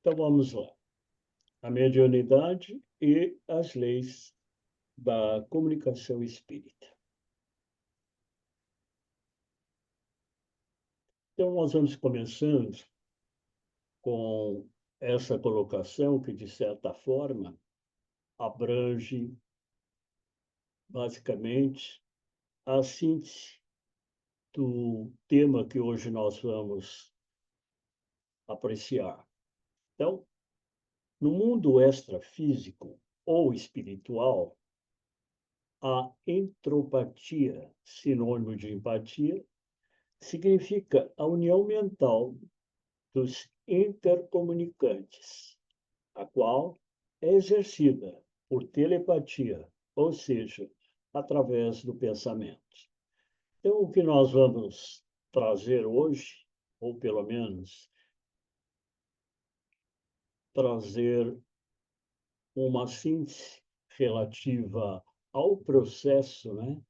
Então vamos lá. A mediunidade e as leis da comunicação espírita. Então nós vamos começando com essa colocação que, de certa forma, abrange basicamente a síntese do tema que hoje nós vamos apreciar. Então, no mundo extrafísico ou espiritual, a entropatia, sinônimo de empatia, significa a união mental dos intercomunicantes, a qual é exercida por telepatia, ou seja, através do pensamento. Então, o que nós vamos trazer hoje, ou pelo menos trazer uma síntese relativa ao processo, né,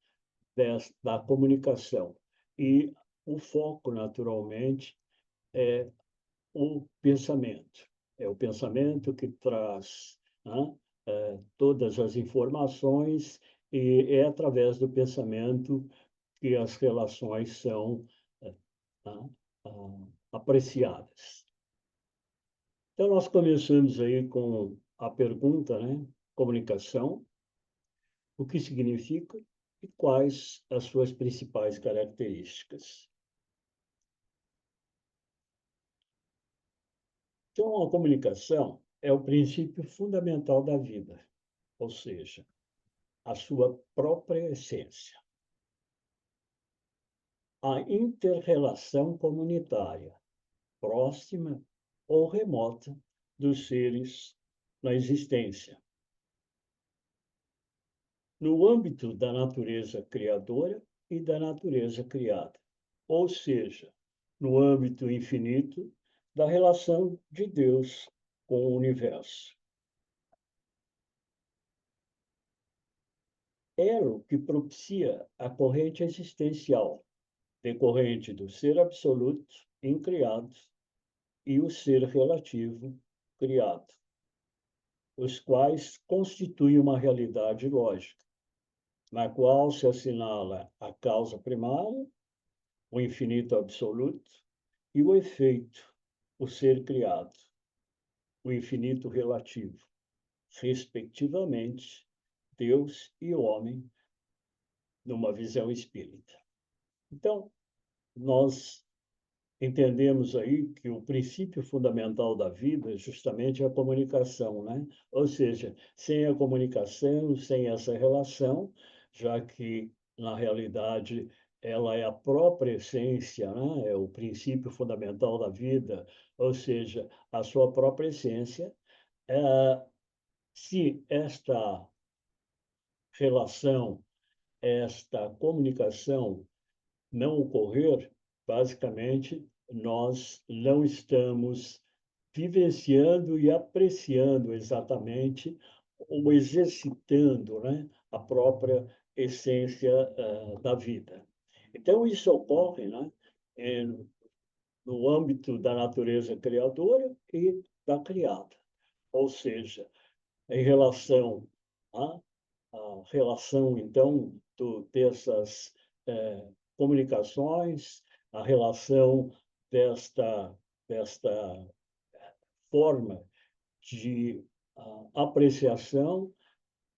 da comunicação. E o foco, naturalmente, é o pensamento. É o pensamento que traz, né, todas as informações e é através do pensamento que as relações são tá, apreciadas. Então, nós começamos aí com a pergunta, né? Comunicação, o que significa e quais as suas principais características. Então, a comunicação é o princípio fundamental da vida, ou seja, a sua própria essência. A inter-relação comunitária, próxima ou remota, dos seres na existência. No âmbito da natureza criadora e da natureza criada, ou seja, no âmbito infinito da relação de Deus com o universo. Elo que propicia a corrente existencial, decorrente do ser absoluto incriado e o ser relativo criado, os quais constituem uma realidade lógica, na qual se assinala a causa primária, o infinito absoluto, e o efeito, o ser criado, o infinito relativo, respectivamente, Deus e o homem, numa visão espírita. Então, nós entendemos aí que o princípio fundamental da vida é justamente a comunicação, né? Ou seja, sem a comunicação, sem essa relação, já que, na realidade, ela é a própria essência, né? É o princípio fundamental da vida, ou seja, a sua própria essência, se esta relação, esta comunicação não ocorrer, basicamente, nós não estamos vivenciando e apreciando exatamente ou exercitando, né, a própria essência da vida. Então, isso ocorre, né, no âmbito da natureza criadora e da criada. Ou seja, em relação à relação, então, dessas comunicações, a relação desta forma de apreciação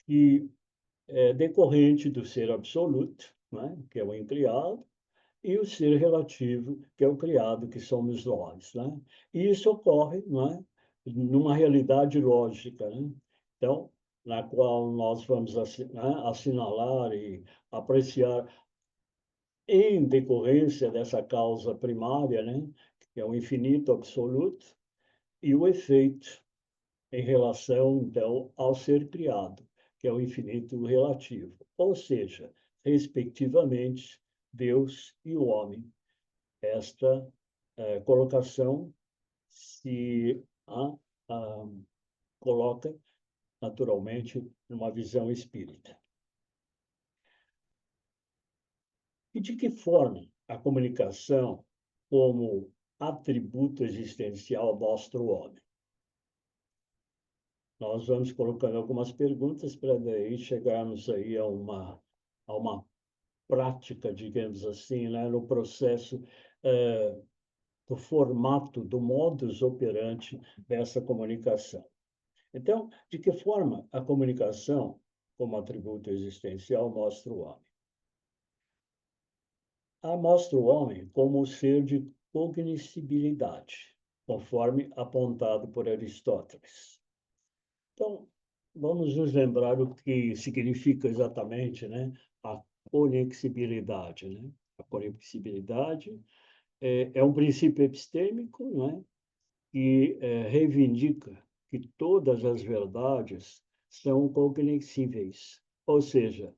que é decorrente do ser absoluto, né, que é o incriado, e o ser relativo, que é o criado, que somos nós. Né? E isso ocorre, né, numa realidade lógica. Né? Então, na qual nós vamos assinalar e apreciar em decorrência dessa causa primária, né, que é o infinito absoluto, e o efeito em relação, então, ao ser criado, que é o infinito relativo. Ou seja, respectivamente, Deus e o homem. Esta colocação se coloca, naturalmente, numa visão espírita. E de que forma a comunicação, como atributo existencial, mostra o homem? nós vamos colocando algumas perguntas para daí chegarmos aí a uma prática, digamos assim, né, no processo, do formato, do modus operandi dessa comunicação. Então, de que forma a comunicação, como atributo existencial, mostra o homem? Mostra o homem como um ser de cognoscibilidade, conforme apontado por Aristóteles. Então, vamos nos lembrar o que significa exatamente, né, a conexibilidade, né? A conexibilidade é um princípio epistêmico, né, que reivindica que todas as verdades são cognoscíveis, ou seja,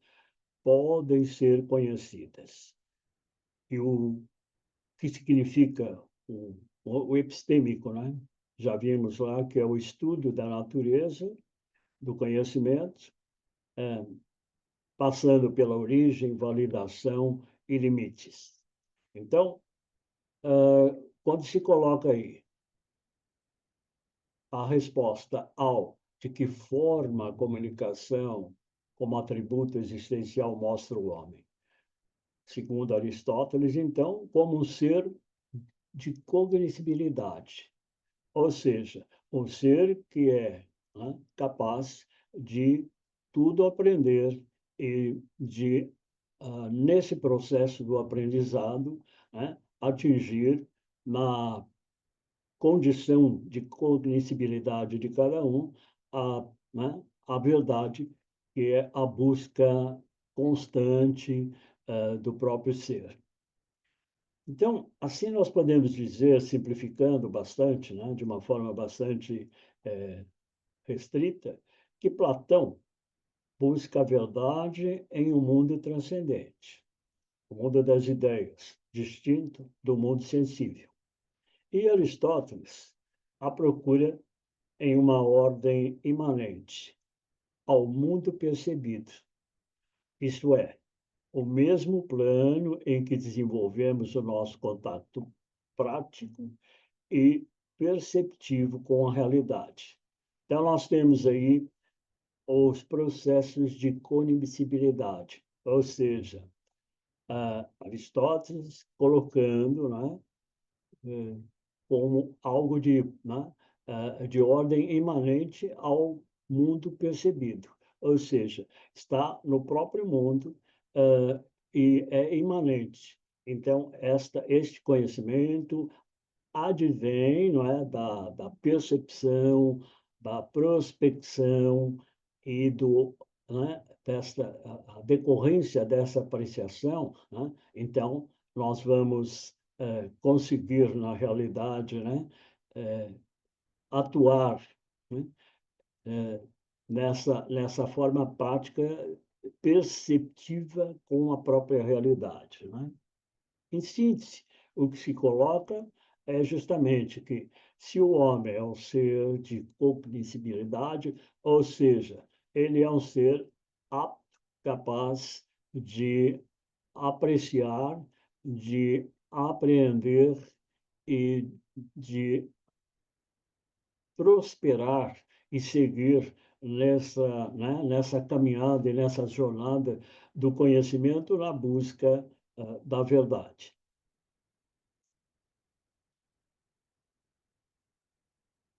podem ser conhecidas. E o que significa o epistêmico, né? Já vimos lá que é o estudo da natureza, do conhecimento, passando pela origem, validação e limites. Então, quando se coloca aí a resposta ao de que forma a comunicação como atributo existencial mostra o homem. Segundo Aristóteles, então, como um ser de cognoscibilidade, ou seja, um ser que é, né, capaz de tudo aprender e de, nesse processo do aprendizado, né, atingir na condição de cognoscibilidade de cada um, né, a verdade, que é a busca constante do próprio ser. Então, assim nós podemos dizer, simplificando bastante, né, de uma forma bastante restrita, que Platão busca a verdade em um mundo transcendente, o mundo das ideias, distinto do mundo sensível. E Aristóteles a procura em uma ordem imanente ao mundo percebido, isto é, o mesmo plano em que desenvolvemos o nosso contato prático e perceptivo com a realidade. Então, nós temos aí os processos de cognoscibilidade, ou seja, Aristóteles colocando, né, como algo de ordem imanente ao mundo percebido, ou seja, está no próprio mundo e é imanente. Então, este conhecimento advém, não é, da percepção, da prospecção e né, a decorrência dessa apreciação, né? Então, nós vamos conseguir, na realidade, né, atuar, né, nessa forma prática perceptiva com a própria realidade, né? Em síntese, o que se coloca é justamente que, se o homem é um ser de cognoscibilidade, ou seja, ele é um ser apto, capaz de apreciar, de apreender e de prosperar e seguir nessa caminhada e nessa jornada do conhecimento na busca da verdade.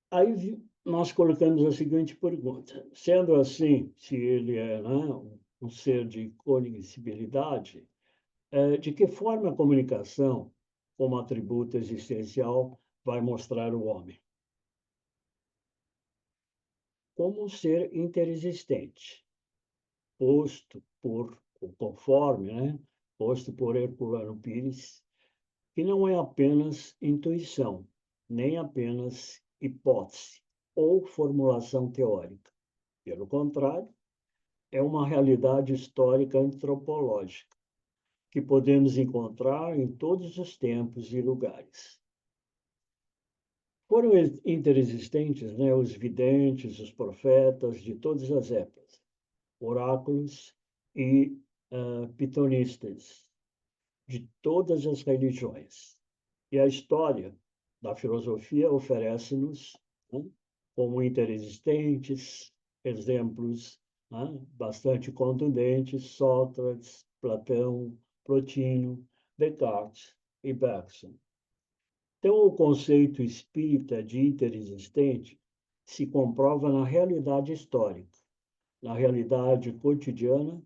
Aí nós colocamos a seguinte pergunta: sendo assim, se ele é, né, um ser de cognoscibilidade, de que forma a comunicação, como atributo existencial, vai mostrar o homem? Como um ser interexistente, conforme, né, posto por Herculano Pires, que não é apenas intuição, nem apenas hipótese ou formulação teórica. Pelo contrário, é uma realidade histórica antropológica que podemos encontrar em todos os tempos e lugares. Foram interexistentes, né, os videntes, os profetas de todas as épocas, oráculos e pitonistas de todas as religiões. E a história da filosofia oferece-nos, né, como interexistentes, exemplos, né, bastante contundentes: Sócrates, Platão, Plotino, Descartes e Bergson. Então, o conceito espírita de interexistente se comprova na realidade histórica, na realidade cotidiana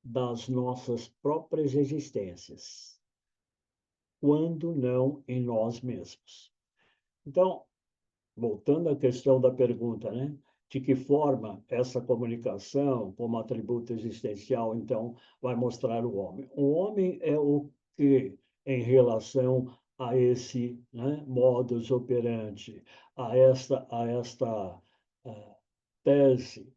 das nossas próprias existências, quando não em nós mesmos. Então, voltando à questão da pergunta, né? De que forma essa comunicação, como atributo existencial, então, vai mostrar o homem? O homem é o que, em relação a esse, né, modus operandi, a esta tese,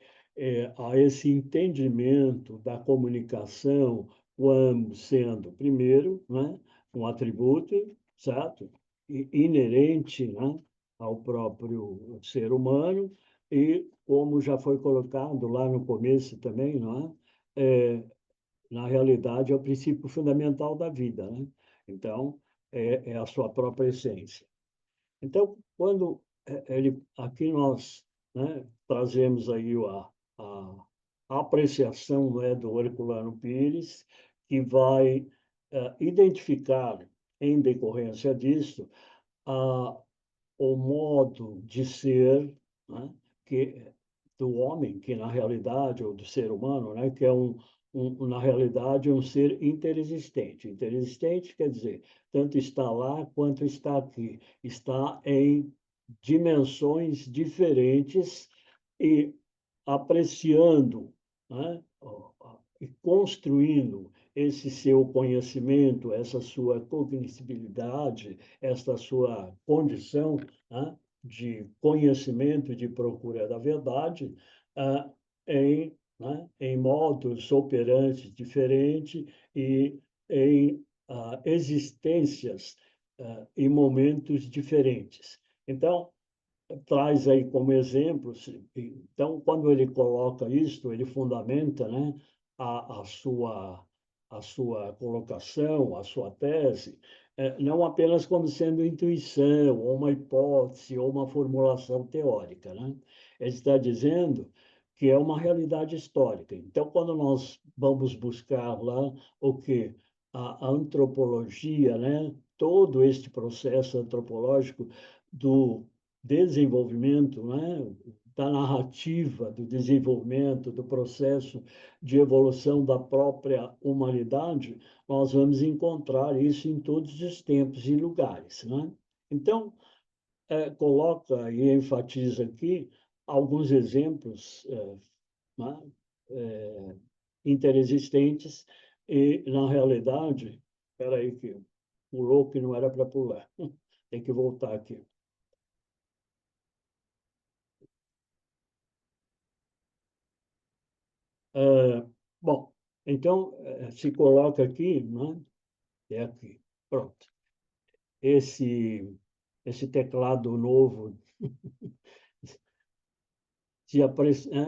a esse entendimento da comunicação como sendo, primeiro, né, um atributo, certo? Inerente, né, ao próprio ser humano e, como já foi colocado lá no começo também, não é? Na realidade, é o princípio fundamental da vida, né? Então, é a sua própria essência. Então, quando aqui nós, né, trazemos aí a apreciação, né, do Herculano Pires, que vai identificar, em decorrência disso, a o modo de ser, né, que do homem, que na realidade, ou do ser humano, né, que é na realidade, um ser interexistente. Interexistente quer dizer, tanto está lá quanto está aqui. Está em dimensões diferentes e apreciando, né, e construindo esse seu conhecimento, essa sua cognitibilidade, essa sua condição, né, de conhecimento, de procura da verdade, em modos operantes diferentes e em existências em momentos diferentes. Então, traz aí como exemplo, então, quando ele coloca isto, ele fundamenta, né, a, a sua, a sua colocação, a sua tese, não apenas como sendo intuição, ou uma hipótese, ou uma formulação teórica, né? Ele está dizendo que é uma realidade histórica. Então, quando nós vamos buscar lá o que a antropologia, né, todo este processo antropológico do desenvolvimento, né, da narrativa, do desenvolvimento, do processo de evolução da própria humanidade, nós vamos encontrar isso em todos os tempos e lugares, né? Então, coloca e enfatiza aqui alguns exemplos né, interexistentes e, na realidade, espera aí que pulou que não era para pular, tem que voltar aqui. Bom, então, se coloca aqui, né? É aqui, pronto. Esse teclado novo,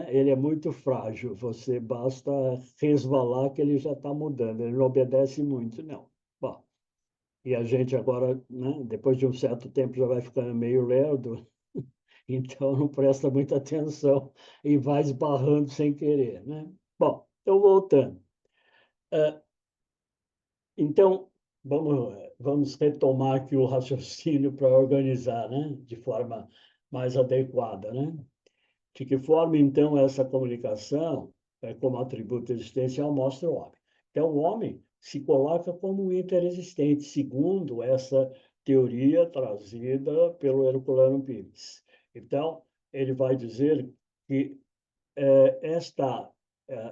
ele é muito frágil, você basta resvalar que ele já está mudando, ele não obedece muito, não. Bom, e a gente agora, né, depois de um certo tempo, já vai ficando meio lerdo, então não presta muita atenção e vai esbarrando sem querer, né? Bom, então voltando. Eh, Então, vamos retomar aqui o raciocínio para organizar, né, de forma mais adequada, né? De que forma, então, essa comunicação, como atributo existencial, mostra o homem? Então, o homem se coloca como um interexistente, segundo essa teoria trazida pelo Herculano Pires. Então, ele vai dizer que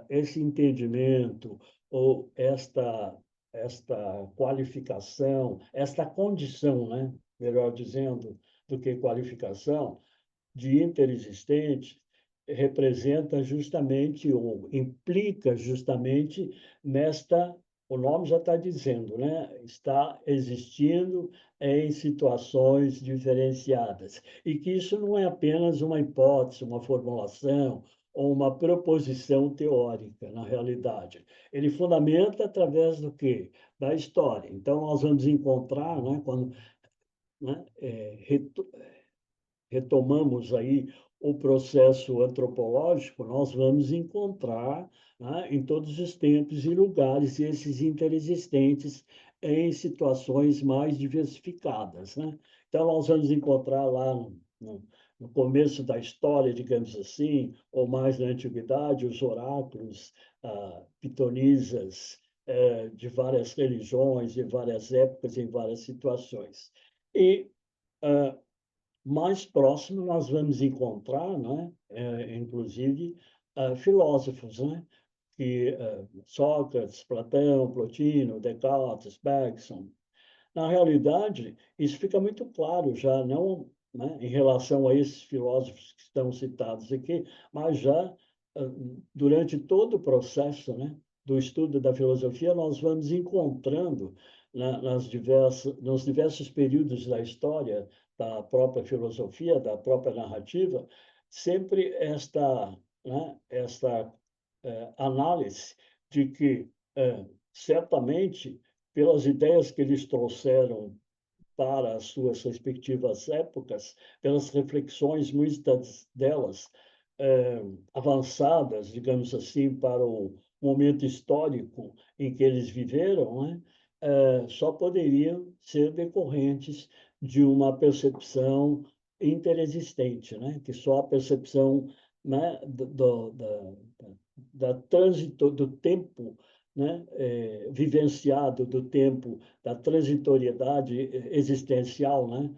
esse entendimento ou esta qualificação, esta condição, né, melhor dizendo, do que qualificação, de interexistente, representa justamente ou implica justamente nesta, o nome já está dizendo, né? Está existindo em situações diferenciadas. E que isso não é apenas uma hipótese, uma formulação ou uma proposição teórica, na realidade. Ele fundamenta através do quê? Da história. Então, nós vamos encontrar, né, quando, né, retomamos aí o processo antropológico, nós vamos encontrar, né, em todos os tempos e lugares esses interexistentes em situações mais diversificadas, né? Então, nós vamos encontrar lá no começo da história, digamos assim, ou mais na antiguidade, os oráculos, pitonisas, de várias religiões, de várias épocas, em várias situações. E mais próximo nós vamos encontrar, né, inclusive, filósofos, né, que Sócrates, Platão, Plotino, Descartes, Bergson. Na realidade, isso fica muito claro já, não, né, em relação a esses filósofos que estão citados aqui, mas já durante todo o processo, né, do estudo da filosofia, nós vamos encontrando nos diversos períodos da história da própria filosofia, da própria narrativa, sempre esta análise de que, certamente, pelas ideias que eles trouxeram para as suas respectivas épocas, pelas reflexões, muitas delas avançadas, digamos assim, para o momento histórico em que eles viveram, né? Só poderiam ser decorrentes de uma percepção interexistente, né? Que só a percepção, né, da trânsito do tempo, né, vivenciado do tempo, da transitoriedade existencial, né?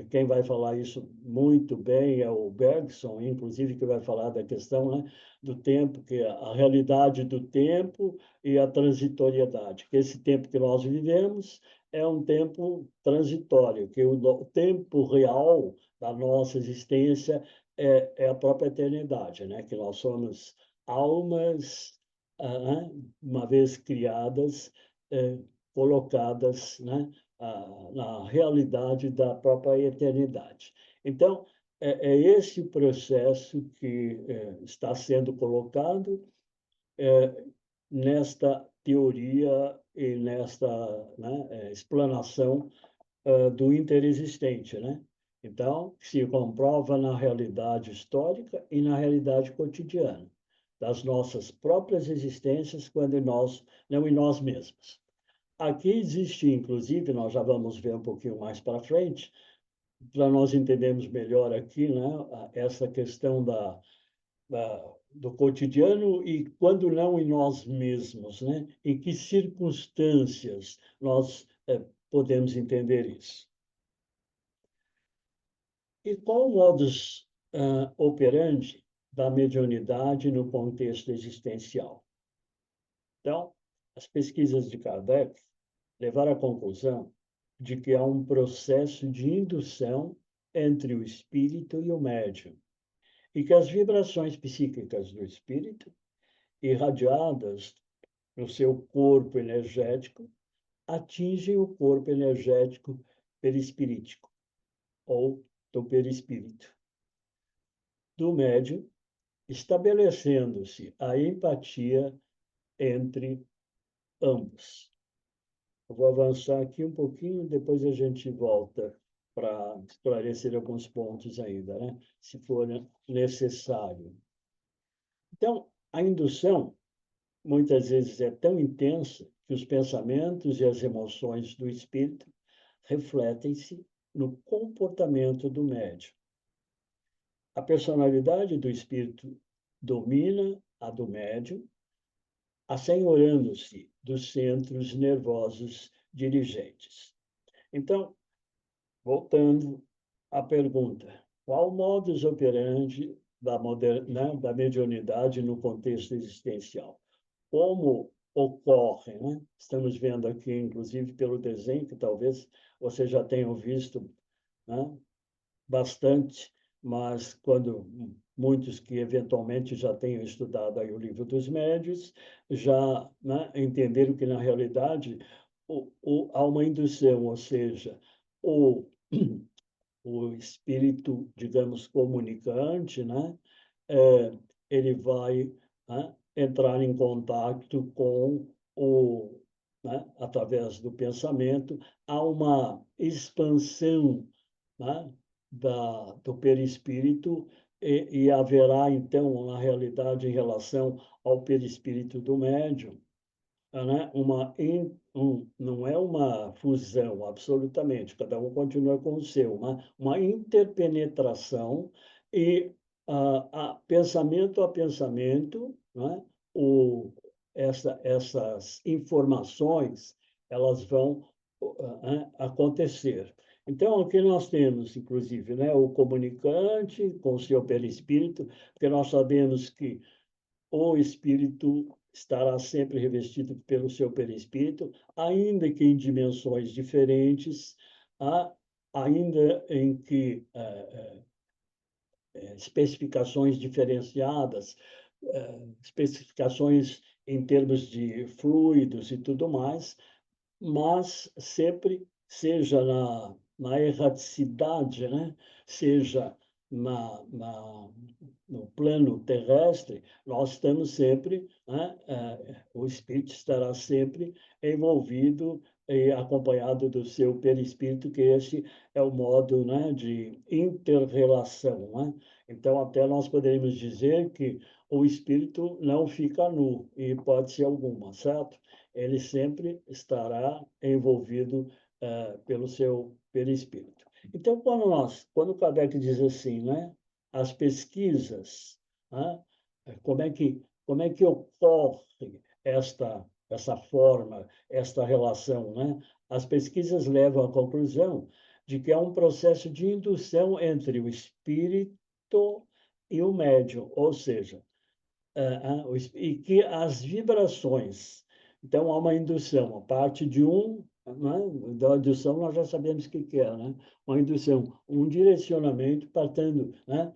Quem vai falar isso muito bem é o Bergson, inclusive, que vai falar da questão, né, do tempo, que é a realidade do tempo e a transitoriedade, que esse tempo que nós vivemos é um tempo transitório, que o tempo real da nossa existência é a própria eternidade, né? Que nós somos almas, uma vez criadas, colocadas, né, na realidade da própria eternidade. Então, é esse o processo que está sendo colocado nesta teoria e nesta, né, explanação do interexistente, né? Então, se comprova na realidade histórica e na realidade cotidiana das nossas próprias existências, quando nós, não em nós mesmos. Aqui existe, inclusive, nós já vamos ver um pouquinho mais para frente, para nós entendermos melhor aqui, né, essa questão do cotidiano e quando não em nós mesmos, né? Em que circunstâncias nós podemos entender isso? E qual o modus operandi da mediunidade no contexto existencial? Então, as pesquisas de Kardec levaram à conclusão de que há um processo de indução entre o espírito e o médium, e que as vibrações psíquicas do espírito, irradiadas no seu corpo energético, atingem o corpo energético perispirítico, ou do perispírito, do médium, estabelecendo-se a empatia entre ambos. Eu vou avançar aqui um pouquinho, depois a gente volta para esclarecer alguns pontos ainda, né? Se for necessário. Então, a indução, muitas vezes, é tão intensa que os pensamentos e as emoções do espírito refletem-se no comportamento do médium. A personalidade do espírito domina a do médium, assenhorando-se dos centros nervosos dirigentes. Então, voltando à pergunta, qual o modus operandi da mediunidade no contexto existencial? Como ocorre, né? Estamos vendo aqui, inclusive, pelo desenho, que talvez vocês já tenham visto, né, bastante, mas quando muitos que eventualmente já tenham estudado aí o livro dos médiuns, já, né, entenderam que, na realidade, há uma indução, ou seja, o, o espírito, digamos, comunicante, né, ele vai, né, entrar em contato com né, através do pensamento, há uma expansão, né, do perispírito e haverá, então, na realidade, em relação ao perispírito do médium, né, não é uma fusão, absolutamente, cada um continua com o seu, uma interpenetração e pensamento a pensamento, né, essas informações elas vão acontecer. Então, aqui nós temos, inclusive, né, o comunicante com o seu perispírito, porque nós sabemos que o espírito estará sempre revestido pelo seu perispírito, ainda que em dimensões diferentes, ainda em que especificações diferenciadas, especificações em termos de fluidos e tudo mais, mas sempre, seja na erraticidade, né? Seja no plano terrestre, nós estamos sempre, né? O espírito estará sempre envolvido e acompanhado do seu perispírito, que esse é o modo, né, de interrelação, né? Então, até nós poderíamos dizer que o espírito não fica nu, em hipótese alguma, certo? Ele sempre estará envolvido pelo seu perispírito. Então, quando Kardec diz assim, né, as pesquisas, né, como é que ocorre essa forma, esta relação, né? As pesquisas levam à conclusão de que há um processo de indução entre o espírito e o médium, ou seja, e que as vibrações. Então, há uma indução, a parte de né, da indução nós já sabemos o que é, né? Uma indução, um direcionamento partindo, né,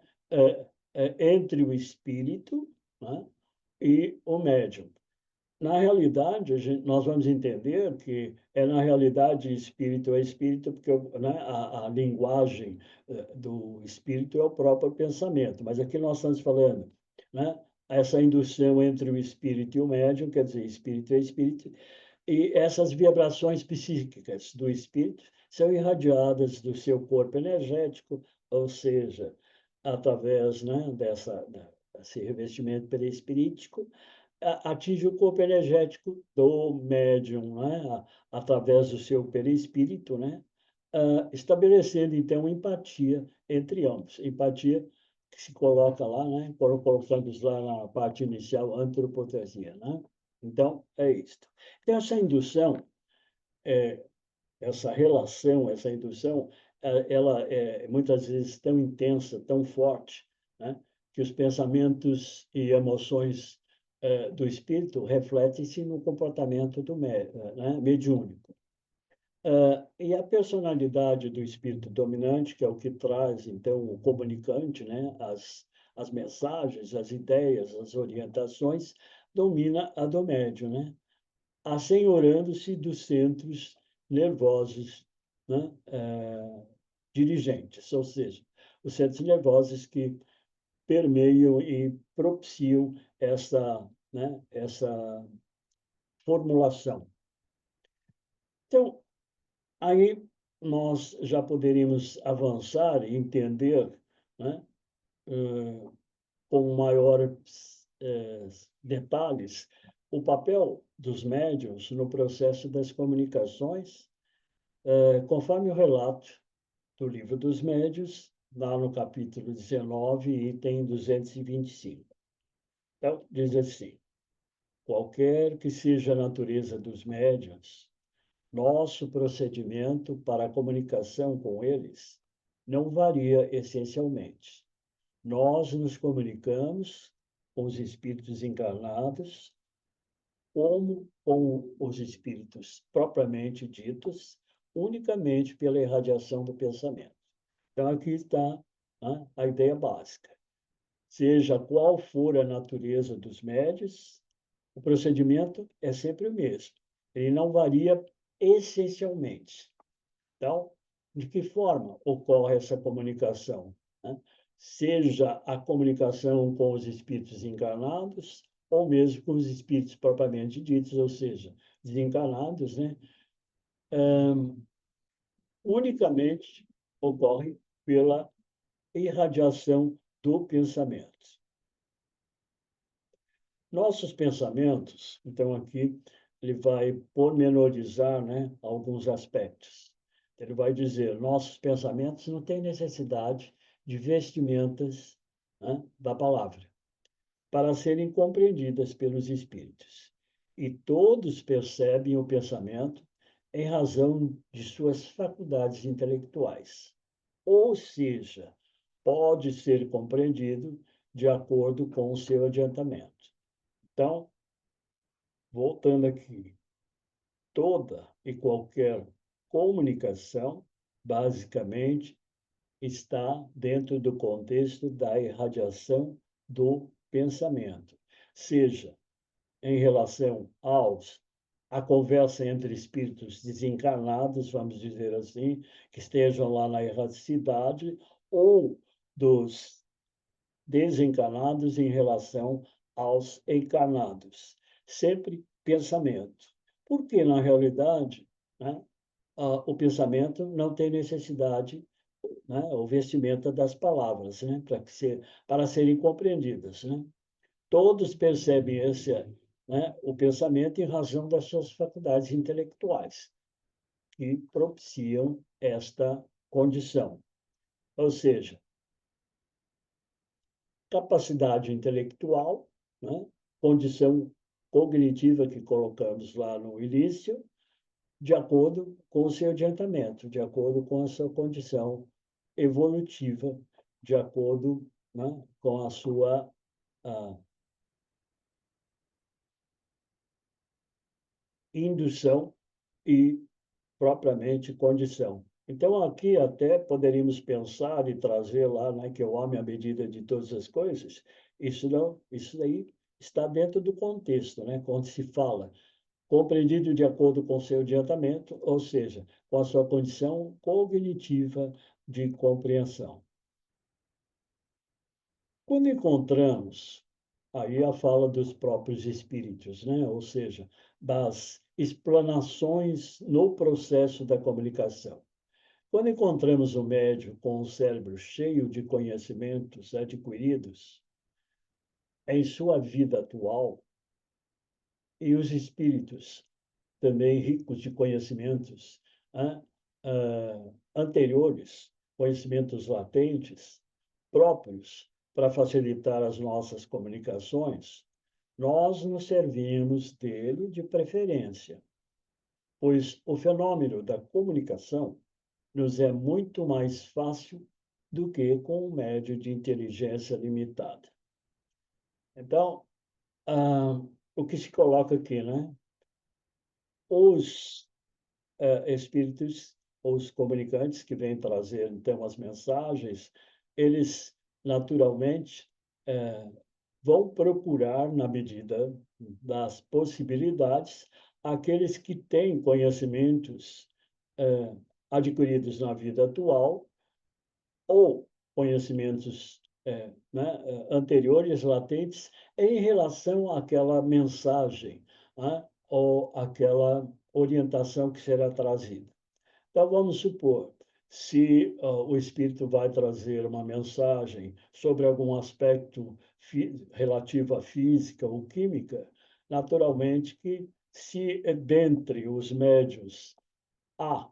entre o espírito, né, e o médium. Na realidade, nós vamos entender que na realidade, espírito é espírito, porque né, a linguagem do espírito é o próprio pensamento, mas aqui nós estamos falando, né, essa indução entre o espírito e o médium, quer dizer, espírito é espírito, e essas vibrações psíquicas do espírito são irradiadas do seu corpo energético, ou seja, através, né, desse revestimento perispirítico, atinge o corpo energético do médium, né? Através do seu perispírito, né? Estabelecendo, então, empatia entre ambos. Empatia que se coloca lá, né? Colocamos lá na parte inicial, antropotesia, né? Então, é isto. Então, essa indução, essa relação, essa indução, ela é muitas vezes tão intensa, tão forte, né? Que os pensamentos e emoções do espírito refletem-se no comportamento né? Mediúnico. E a personalidade do espírito dominante, que é o que traz, então, o comunicante, né? As mensagens, as ideias, as orientações, domina a do médium, né? Assenhorando-se dos centros nervosos, né? Dirigentes, ou seja, os centros nervosos que permeiam e propiciam né, essa formulação. Então, aí nós já poderíamos avançar e entender, né, com maiores detalhes o papel dos médiuns no processo das comunicações, conforme o relato do Livro dos Médiuns, lá no capítulo 19, item 225. Então, diz assim: qualquer que seja a natureza dos médiuns, nosso procedimento para a comunicação com eles não varia essencialmente. Nós nos comunicamos com os espíritos encarnados, como com os espíritos propriamente ditos, unicamente pela irradiação do pensamento. Então, aqui está, né, a ideia básica. Seja qual for a natureza dos médios, o procedimento é sempre o mesmo. Ele não varia essencialmente. Então, de que forma ocorre essa comunicação, né? Seja a comunicação com os espíritos encarnados, ou mesmo com os espíritos propriamente ditos, ou seja, desencarnados, né? Unicamente ocorre pela irradiação do pensamento. Nossos pensamentos, então aqui ele vai pormenorizar, né, alguns aspectos. Ele vai dizer, nossos pensamentos não têm necessidade de vestimentas, né, da palavra, para serem compreendidas pelos espíritos. E todos percebem o pensamento em razão de suas faculdades intelectuais. Ou seja, pode ser compreendido de acordo com o seu adiantamento. Então, voltando aqui, toda e qualquer comunicação, basicamente, está dentro do contexto da irradiação do pensamento, seja em relação à conversa entre espíritos desencarnados, vamos dizer assim, que estejam lá na erraticidade, ou dos desencarnados em relação aos encarnados. Sempre pensamento. Porque, na realidade, né, o pensamento não tem necessidade, né, o vestimenta das palavras, né, para serem compreendidas. Né? Todos percebem né, o pensamento em razão das suas faculdades intelectuais, que propiciam esta condição. Ou seja, capacidade intelectual, né, condição cognitiva que colocamos lá no início, de acordo com o seu adiantamento, de acordo com a sua condição evolutiva, de acordo, né, com a sua indução e propriamente condição. Então, aqui até poderíamos pensar e trazer lá, né, que o homem é a medida de todas as coisas. Isso não, isso aí está dentro do contexto, né, quando se fala compreendido de acordo com seu adiantamento, ou seja, com a sua condição cognitiva de compreensão. Quando encontramos aí a fala dos próprios espíritos, né? Ou seja, das explanações no processo da comunicação. Quando encontramos o médium com o cérebro cheio de conhecimentos adquiridos em sua vida atual, e os espíritos também ricos de conhecimentos, né, anteriores, conhecimentos latentes, próprios para facilitar as nossas comunicações, nós nos servimos dele de preferência, pois o fenômeno da comunicação nos é muito mais fácil do que com um médio de inteligência limitada. Então, o que se coloca aqui, né? Os espíritos, os comunicantes que vêm trazer, então, as mensagens, eles, naturalmente, vão procurar, na medida das possibilidades, aqueles que têm conhecimentos adquiridos na vida atual ou conhecimentos né, anteriores, latentes, em relação àquela mensagem, né, ou àquela orientação que será trazida. Então, vamos supor, se o Espírito vai trazer uma mensagem sobre algum aspecto relativo à física ou química, naturalmente que, se dentre os médios há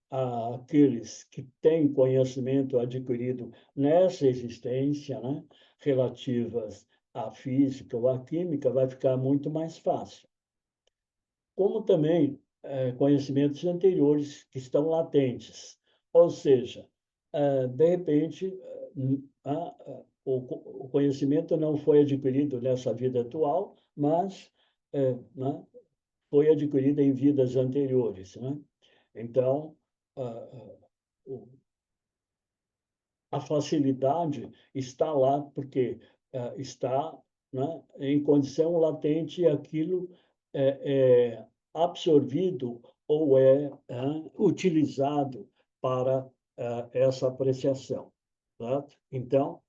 aqueles que têm conhecimento adquirido nessa existência, né, relativas à física ou à química, vai ficar muito mais fácil. Como também conhecimentos anteriores que estão latentes. Ou seja, de repente, o conhecimento não foi adquirido nessa vida atual, mas né, foi adquirido em vidas anteriores. Né? Então, a facilidade está lá porque está, né, em condição latente aquilo é absorvido ou utilizado para essa apreciação. Certo? Então,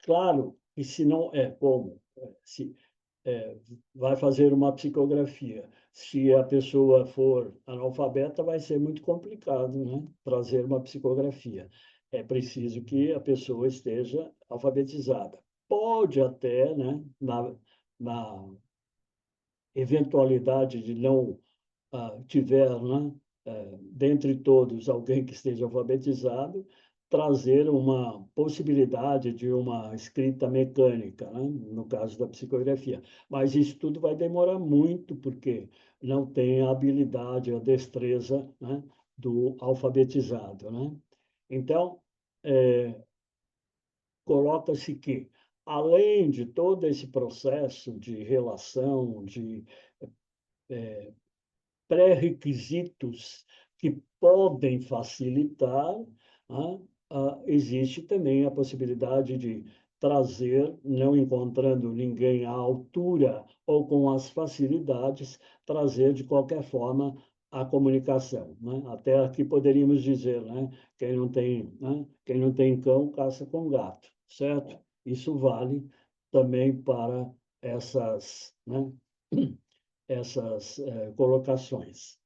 claro que se não é como, se vai fazer uma psicografia. Se a pessoa for analfabeta, vai ser muito complicado, né? Trazer uma psicografia. É preciso que a pessoa esteja alfabetizada. Pode até, né, na eventualidade de não tiver, né, dentre todos, alguém que esteja alfabetizado, trazer uma possibilidade de uma escrita mecânica, né, no caso da psicografia. Mas isso tudo vai demorar muito, porque não tem a habilidade, a destreza, né, do alfabetizado, né? Então, coloca-se que, além de todo esse processo de relação, de pré-requisitos que podem facilitar, né, existe também a possibilidade de trazer, não encontrando ninguém à altura ou com as facilidades, trazer de qualquer forma a comunicação, né? Até aqui poderíamos dizer, né? Quem não tem cão, caça com gato, certo? Isso vale também para essas, né? essas colocações.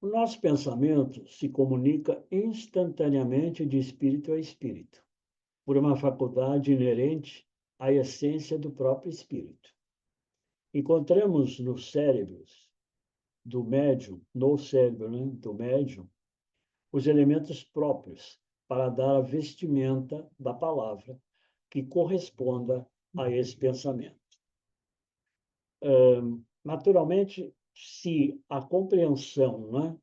O nosso pensamento se comunica instantaneamente de espírito a espírito, por uma faculdade inerente à essência do próprio espírito. Encontramos nos cérebros do médium, no cérebro, né, do médium, os elementos próprios para dar a vestimenta da palavra que corresponda a esse pensamento. Naturalmente, se a compreensão, né,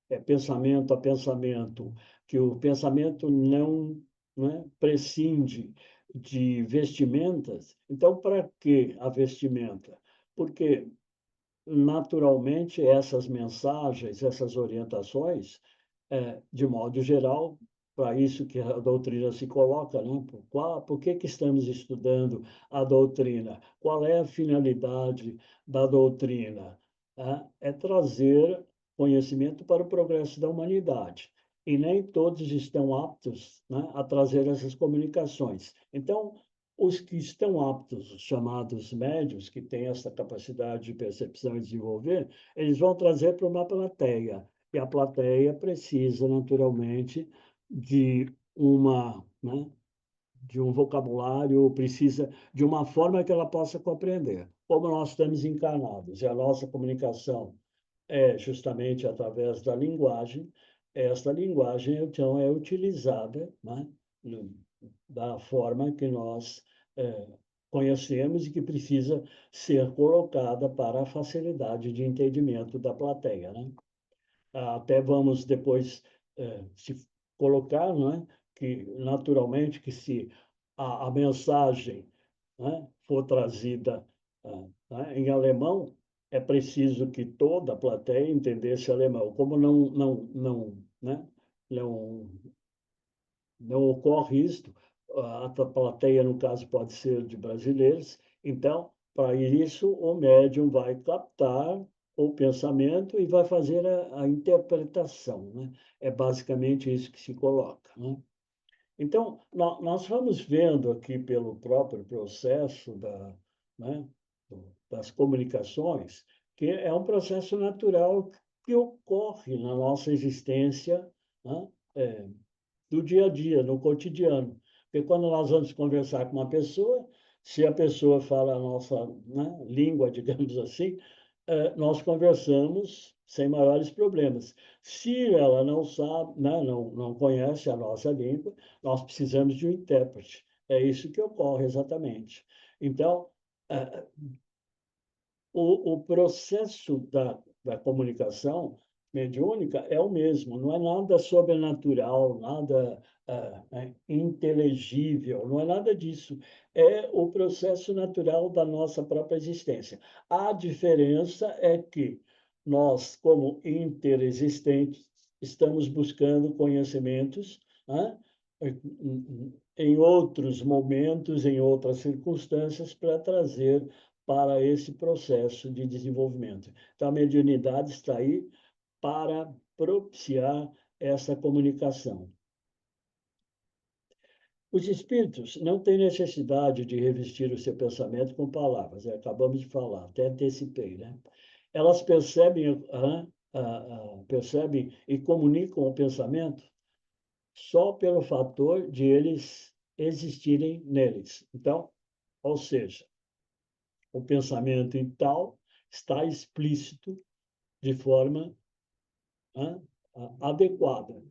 é pensamento a pensamento, que o pensamento não, né, prescinde de vestimentas, então, para que a vestimenta? Porque, naturalmente, essas mensagens, essas orientações, de modo geral, para isso que a doutrina se coloca, né? Por que estamos estudando a doutrina? Qual é a finalidade da doutrina? É trazer conhecimento para o progresso da humanidade. E nem todos estão aptos, né, a trazer essas comunicações. Então, os que estão aptos, os chamados médios, que têm essa capacidade de percepção e desenvolver, eles vão trazer para uma plateia. E a plateia precisa, naturalmente, de né, de um vocabulário, precisa de uma forma que ela possa compreender. Como nós estamos encarnados e a nossa comunicação é justamente através da linguagem, esta linguagem, então, é utilizada, né, da forma que nós é, conhecemos e que precisa ser colocada para a facilidade de entendimento da plateia, né? Até vamos depois se colocar, não é? Que naturalmente que se a mensagem, né, for trazida né, em alemão, é preciso que toda a plateia entendesse alemão. Como né, não, não ocorre isto, a plateia, no caso, pode ser de brasileiros, então, para isso, o médium vai captar o pensamento e vai fazer a interpretação, né? É basicamente isso que se coloca, né? Então, nós vamos vendo aqui pelo próprio processo né, das comunicações, que é um processo natural que ocorre na nossa existência, né, do dia a dia, no cotidiano. Porque quando nós vamos conversar com uma pessoa, se a pessoa fala a nossa, né, língua, digamos assim, nós conversamos sem maiores problemas. Se ela não sabe, né, não conhece a nossa língua, nós precisamos de um intérprete. É isso que ocorre exatamente. Então, o processo da comunicação mediúnica é o mesmo, não é nada sobrenatural, nada inteligível, não é nada disso. É o processo natural da nossa própria existência. A diferença é que nós, como interexistentes, estamos buscando conhecimentos, né, em outros momentos, em outras circunstâncias, para trazer para esse processo de desenvolvimento. Então, a mediunidade está aí para propiciar essa comunicação. Os espíritos não têm necessidade de revestir o seu pensamento com palavras, acabamos de falar, até antecipei, né? Elas percebem e comunicam o pensamento só pelo fator de eles existirem neles. Então, ou seja, o pensamento em tal está explícito de forma adequada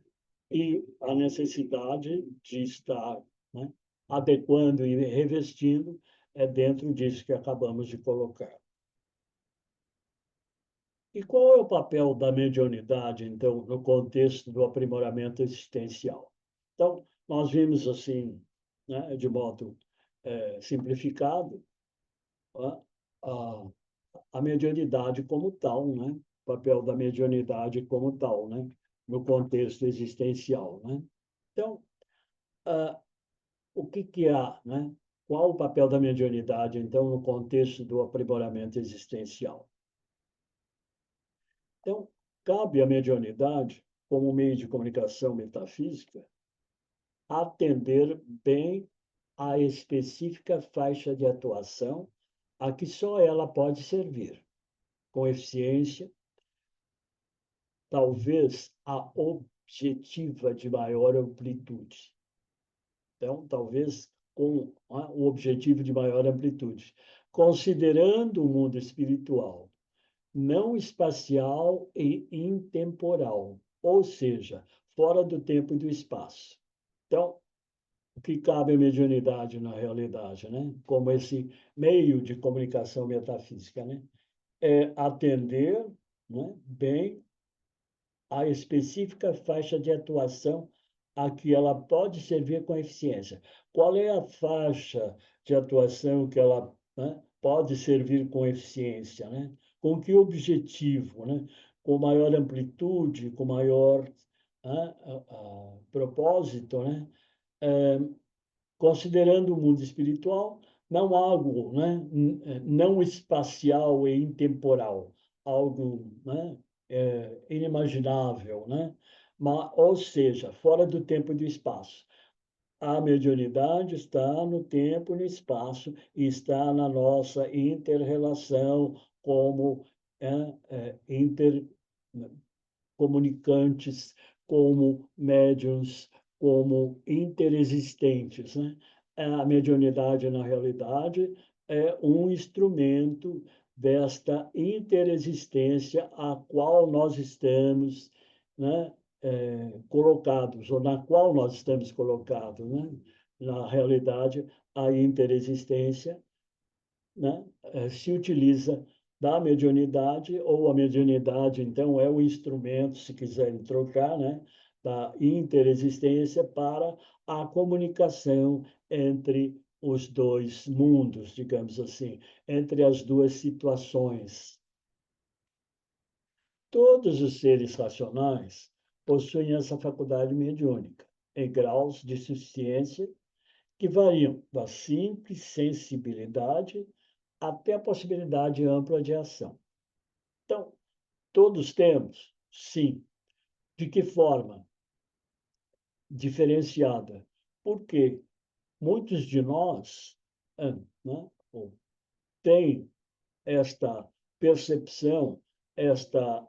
e a necessidade de estar, né, adequando e revestindo é dentro disso que acabamos de colocar. E qual é o papel da mediunidade, então, no contexto do aprimoramento existencial? Então, nós vimos assim, né, de modo simplificado, a, a mediunidade como tal, né? O papel da mediunidade como tal, né? No contexto existencial, né? Então, o que que há, né? Qual o papel da mediunidade, então, no contexto do aprimoramento existencial? Então, cabe à mediunidade, como meio de comunicação metafísica, atender bem à específica faixa de atuação a que só ela pode servir, com eficiência, talvez a objetiva de maior amplitude. Então, talvez com o objetivo de maior amplitude, considerando o mundo espiritual não espacial e intemporal, ou seja, fora do tempo e do espaço. Então, o que cabe à mediunidade na realidade, né? Como esse meio de comunicação metafísica, né? É atender, né, bem a específica faixa de atuação a que ela pode servir com eficiência. Qual é a faixa de atuação que ela, né, pode servir com eficiência, né? Com que objetivo, né? Com maior amplitude, com maior propósito, né? Considerando o mundo espiritual não algo, né, não espacial e intemporal, algo, né, inimaginável, né? Mas, ou seja, fora do tempo e do espaço. A mediunidade está no tempo e no espaço e está na nossa interrelação como intercomunicantes, como médiuns, como interexistentes, né? A mediunidade, na realidade, é um instrumento desta interexistência a qual nós estamos, né, colocados, ou na qual nós estamos colocados, né? Na realidade, a interexistência, né, se utiliza da mediunidade, ou a mediunidade, então, é o instrumento, se quiserem trocar, né, da interexistência para a comunicação entre os dois mundos, digamos assim, entre as duas situações. Todos os seres racionais possuem essa faculdade mediúnica, em graus de suficiência que variam da simples sensibilidade até a possibilidade ampla de ação. Então, todos temos? Sim. De que forma? Diferenciada. Porque muitos de nós, né, têm esta percepção, esta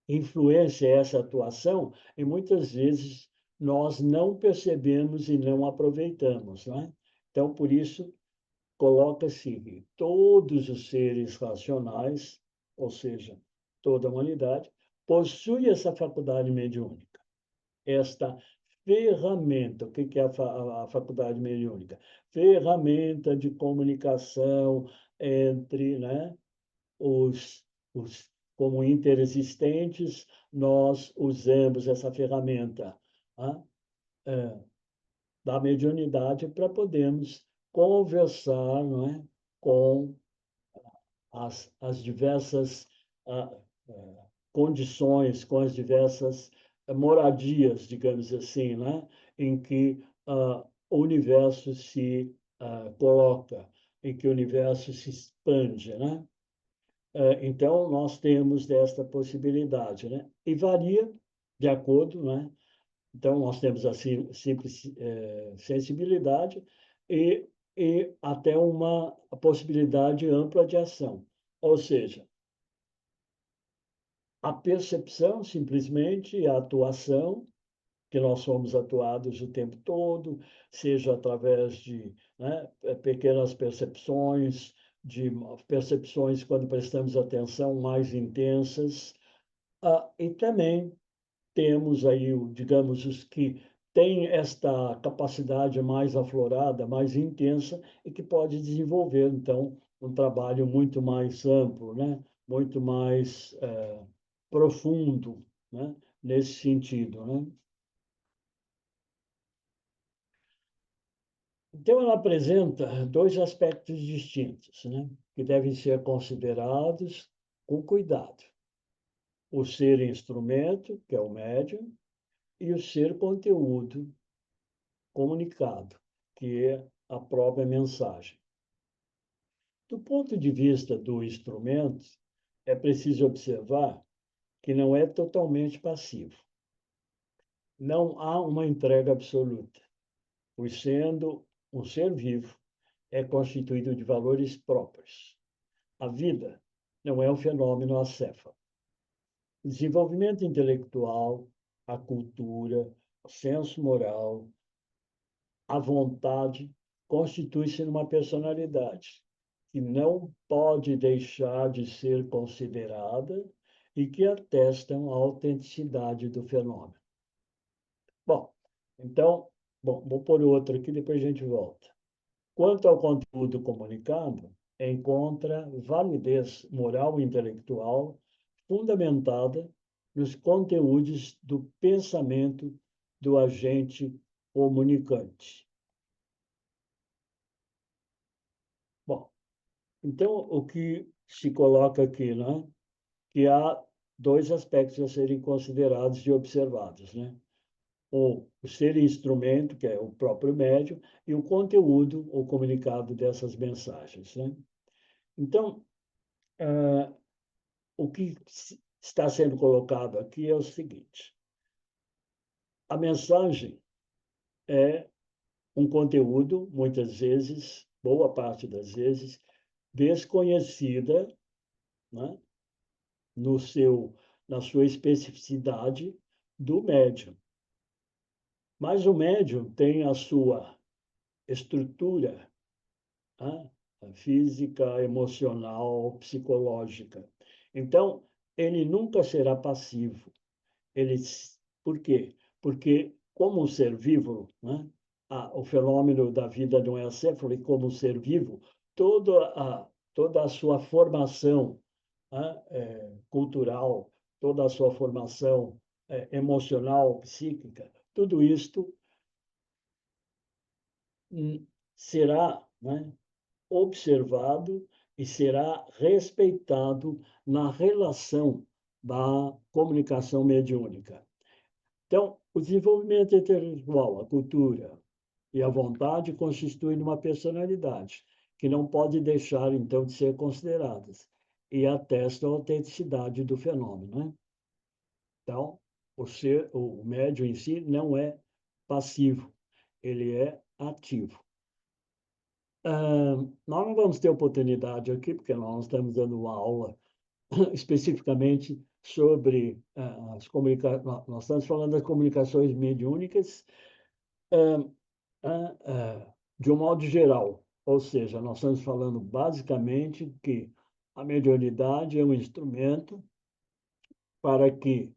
influência, essa atuação, e muitas vezes nós não percebemos e não aproveitamos, né? Então, por isso, coloca-se todos os seres racionais, ou seja, toda a humanidade, possui essa faculdade mediúnica, esta ferramenta. O que é a faculdade mediúnica? Ferramenta de comunicação entre, né, os como interexistentes, nós usamos essa ferramenta, né, da mediunidade para podermos conversar, não é, com as diversas ah, condições, com as diversas moradias, digamos assim, né, em que o universo se coloca, em que o universo se expande, né? Então, nós temos desta possibilidade, né? E varia de acordo, né, Então, nós temos a simples sensibilidade e até uma possibilidade ampla de ação. Ou seja, a percepção, simplesmente, e a atuação, que nós somos atuados o tempo todo, seja através de, né, pequenas percepções, de percepções quando prestamos atenção mais intensas, e também temos aí, digamos, os que têm esta capacidade mais aflorada, mais intensa, e que pode desenvolver, então, um trabalho muito mais amplo, né? Muito mais profundo, né? Nesse sentido, né? Então, ela apresenta dois aspectos distintos, né? Que devem ser considerados com cuidado. O ser instrumento, que é o médium, e o ser conteúdo, comunicado, que é a própria mensagem. Do ponto de vista do instrumento, é preciso observar que não é totalmente passivo. Não há uma entrega absoluta, pois, sendo um ser vivo, é constituído de valores próprios. A vida não é um fenômeno acéfalo. O desenvolvimento intelectual, a cultura, o senso moral, a vontade constitui-se numa personalidade que não pode deixar de ser considerada e que atestam a autenticidade do fenômeno. Bom, então, vou pôr outro aqui, depois a gente volta. Quanto ao conteúdo comunicado, encontra validez moral e intelectual fundamentada nos conteúdos do pensamento do agente comunicante. Bom, então, o que se coloca aqui, né? Que há dois aspectos a serem considerados e observados, né? O ser instrumento, que é o próprio médium, e o conteúdo, o comunicado dessas mensagens, né? Então, o que está sendo colocado aqui é o seguinte: a mensagem é um conteúdo, muitas vezes, boa parte das vezes, desconhecida, né? no seu, Na sua especificidade do médium. Mas o médium tem a sua estrutura, né? Física, emocional, psicológica. Então, ele nunca será passivo. Ele, por quê? Porque, como um ser vivo, né? O fenômeno da vida não é acéfalo, e como um ser vivo, toda a sua formação, né? Cultural, toda a sua formação emocional, psíquica, tudo isto será, né? observado e será respeitado na relação da comunicação mediúnica. Então, o desenvolvimento intelectual, a cultura e a vontade constituem uma personalidade que não pode deixar, então, de ser consideradas e atestam a autenticidade do fenômeno, né? Então, o médium em si não é passivo, ele é ativo. Nós não vamos ter oportunidade aqui, porque nós não estamos dando uma aula especificamente sobre as comunicações. Nós estamos falando das comunicações mediúnicas de um modo geral. Ou seja, nós estamos falando basicamente que a mediunidade é um instrumento para que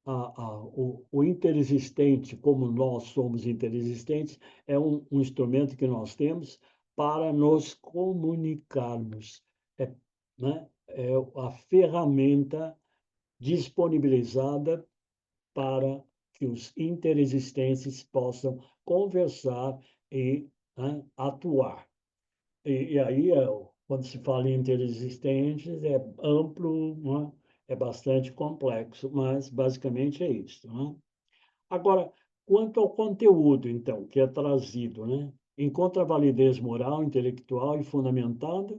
o interexistente, como nós somos interexistentes, é um instrumento que nós temos para nos comunicarmos. Né? É a ferramenta disponibilizada para que os interexistentes possam conversar e, né, atuar. E aí, quando se fala em interexistentes, é amplo, né? É bastante complexo, mas basicamente é isso. Né? Agora, quanto ao conteúdo, então, que é trazido, né? Encontra validez moral, intelectual e fundamentada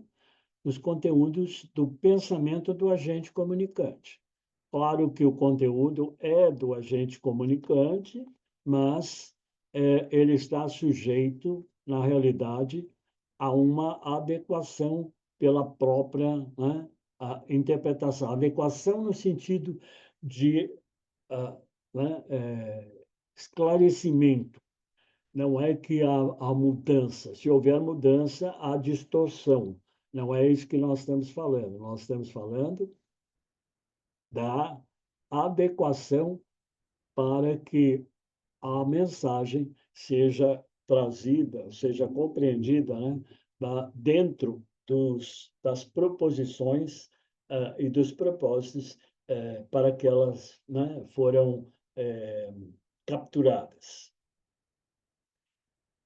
nos conteúdos do pensamento do agente comunicante. Claro que o conteúdo é do agente comunicante, mas ele está sujeito, na realidade, a uma adequação pela própria, né, a interpretação. Adequação no sentido de né, esclarecimento. Não é que há mudança. Se houver mudança, há distorção. Não é isso que nós estamos falando. Nós estamos falando da adequação para que a mensagem seja trazida, seja compreendida, né, dentro das proposições e dos propósitos para que elas, né, foram capturadas.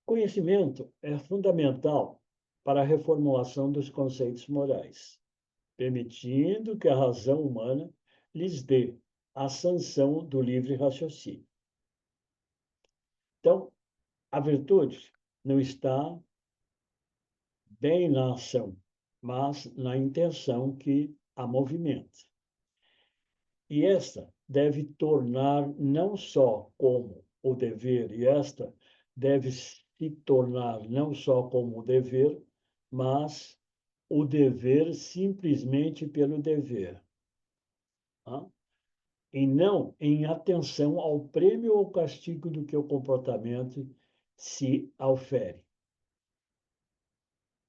Conhecimento é fundamental para a reformulação dos conceitos morais, permitindo que a razão humana lhes dê a sanção do livre raciocínio. Então, a virtude não está bem na ação, mas na intenção que a movimenta. E esta deve tornar não só como o dever, e esta deve se tornar não só como o dever, mas o dever simplesmente pelo dever. Tá? E não em atenção ao prêmio ou castigo do que o comportamento se aufere.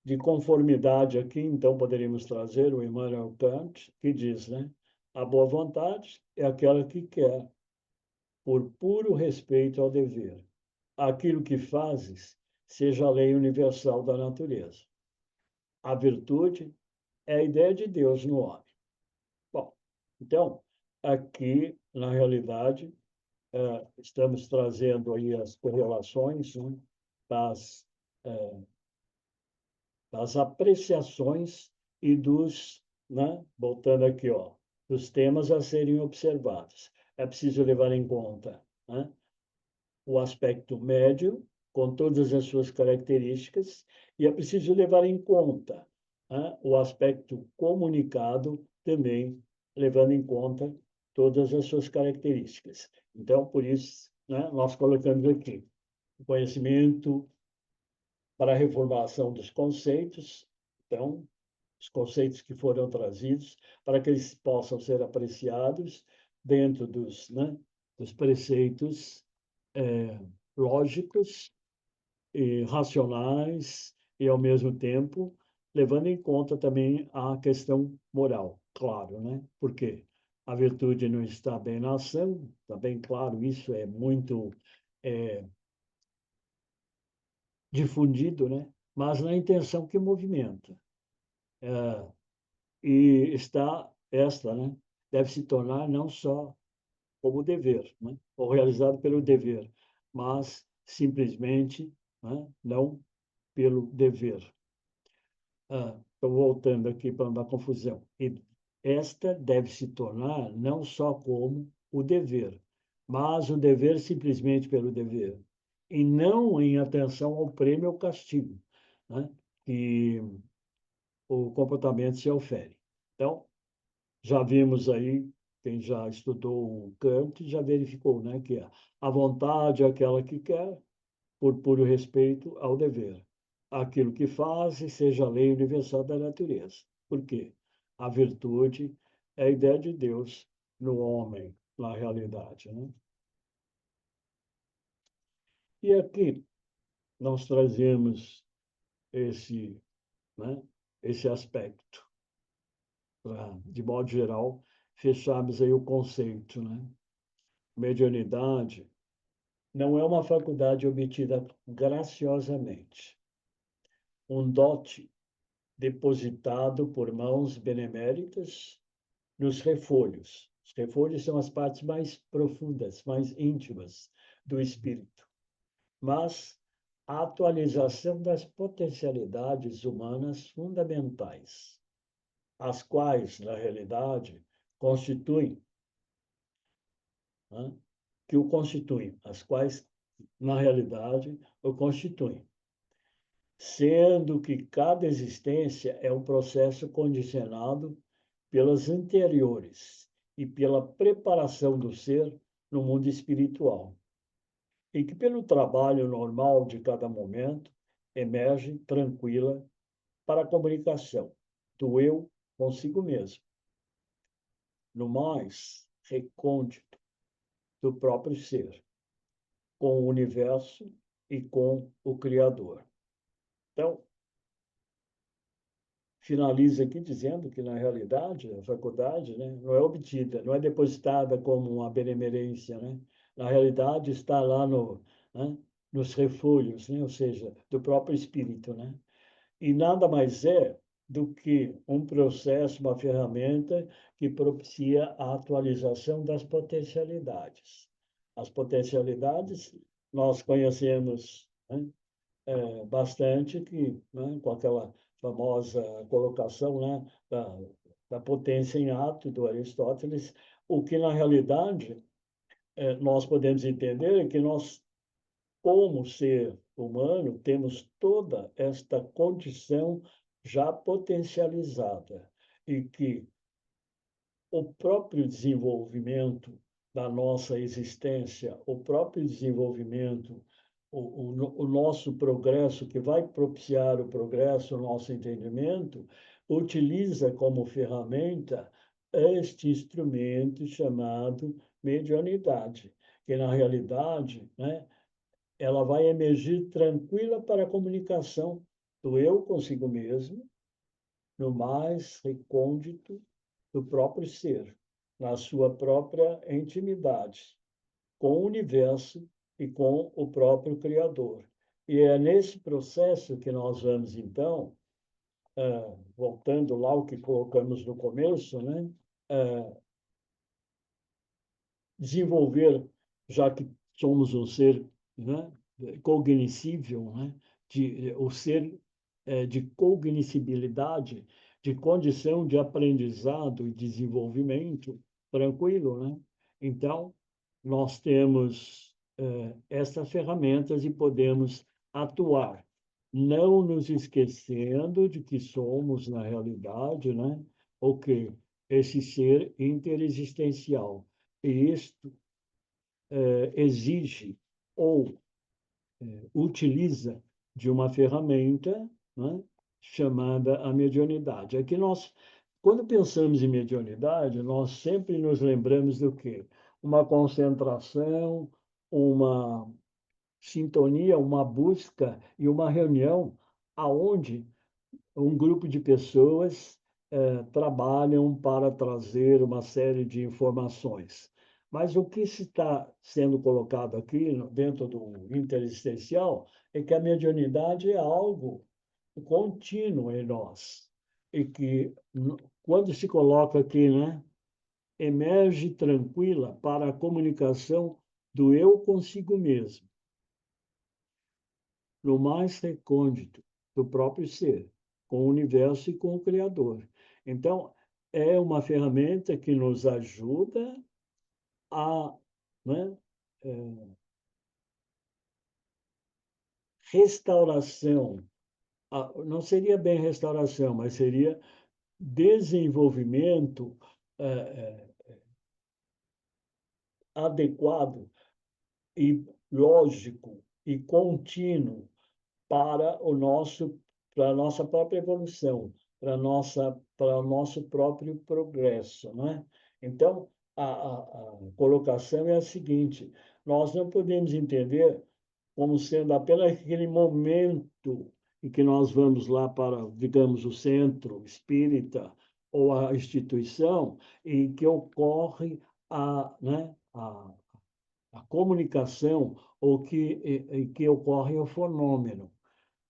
De conformidade aqui, então, poderíamos trazer o Immanuel Kant, que diz, né? A boa vontade é aquela que quer, por puro respeito ao dever, aquilo que fazes seja a lei universal da natureza. A virtude é a ideia de Deus no homem. Bom, então, aqui, na realidade, estamos trazendo aí as correlações, né, das, das apreciações e dos, né, voltando aqui, ó, dos temas a serem observados. É preciso levar em conta, né, o aspecto médio, com todas as suas características, e é preciso levar em conta, né, o aspecto comunicado, também levando em conta todas as suas características. Então, por isso, né, nós colocamos aqui o conhecimento para a reformulação dos conceitos, então, os conceitos que foram trazidos, para que eles possam ser apreciados dentro dos, né, dos preceitos lógicos e racionais e, ao mesmo tempo, levando em conta também a questão moral, claro, né? Porque a virtude não está bem na ação, está bem claro, isso é muito difundido, né? Mas na intenção que movimenta. E está esta, né? Deve se tornar não só como dever, né? Ou realizado pelo dever, mas simplesmente, né, não pelo dever. Estou voltando aqui para não dar confusão. E esta deve se tornar não só como o dever, mas o dever simplesmente pelo dever, e não em atenção ao prêmio ou castigo, né, que o comportamento se ofere. Então, já vimos aí, quem já estudou o Kant já verificou, né, que a vontade é aquela que quer, por puro respeito ao dever. Aquilo que faz seja a lei universal da natureza. Por quê? A virtude é a ideia de Deus no homem, na realidade. Né? E aqui nós trazemos esse, né, esse aspecto, para, de modo geral, fecharmos aí o conceito. Né? Mediunidade não é uma faculdade obtida graciosamente, um dote depositado por mãos beneméritas nos refolhos. Os refolhos são as partes mais profundas, mais íntimas do espírito. Mas a atualização das potencialidades humanas fundamentais, as quais, na realidade, constituem, né, que o constituem, as quais, na realidade, o constituem, sendo que cada existência é um processo condicionado pelas anteriores e pela preparação do ser no mundo espiritual, e que, pelo trabalho normal de cada momento, emerge tranquila para a comunicação do eu consigo mesmo, no mais recôndito do próprio ser, com o universo e com o Criador. Então, finaliza aqui dizendo que, na realidade, a faculdade, né, não é obtida, não é depositada como uma benemerência, né? Na realidade, está lá né, nos refúgios, né? Ou seja, do próprio espírito, né? E nada mais é do que um processo, uma ferramenta que propicia a atualização das potencialidades. As potencialidades nós conhecemos, né, bastante, que, né, com aquela famosa colocação, né, da potência em ato do Aristóteles, o que, na realidade, nós podemos entender é que nós, como ser humano, temos toda esta condição já potencializada e que o próprio desenvolvimento da nossa existência, o próprio desenvolvimento, o nosso progresso, que vai propiciar o progresso, o nosso entendimento, utiliza como ferramenta este instrumento chamado mediunidade, que, na realidade, né, ela vai emergir tranquila para a comunicação do eu consigo mesmo, no mais recôndito do próprio ser, na sua própria intimidade, com o universo e com o próprio Criador. E é nesse processo que nós vamos, então, voltando lá ao que colocamos no começo, né? Desenvolver, já que somos um ser, né, cognoscível, né, o ser de cognoscibilidade, de condição de aprendizado e desenvolvimento tranquilo, né? Então, nós temos essas ferramentas e podemos atuar, não nos esquecendo de que somos, na realidade, né, o que esse ser interexistencial. E isto exige ou utiliza de uma ferramenta, né, chamada a mediunidade. Aqui nós, quando pensamos em mediunidade, nós sempre nos lembramos do quê? Uma concentração, uma sintonia, uma busca e uma reunião aonde um grupo de pessoas trabalham para trazer uma série de informações. Mas o que se está sendo colocado aqui, dentro do interexistencial, é que a mediunidade é algo contínuo em nós. E que, quando se coloca aqui, né, emerge tranquila para a comunicação do eu consigo mesmo, no mais recôndito do próprio ser, com o universo e com o Criador. Então, é uma ferramenta que nos ajuda a, né, restauração, não seria bem restauração, mas seria desenvolvimento adequado e lógico e contínuo para para a nossa própria evolução, para o nosso próprio progresso, né? Então, a colocação é a seguinte: nós não podemos entender como sendo apenas aquele momento em que nós vamos lá para, digamos, o centro espírita ou a instituição, em que ocorre né, a comunicação, ou em que ocorre o fenômeno.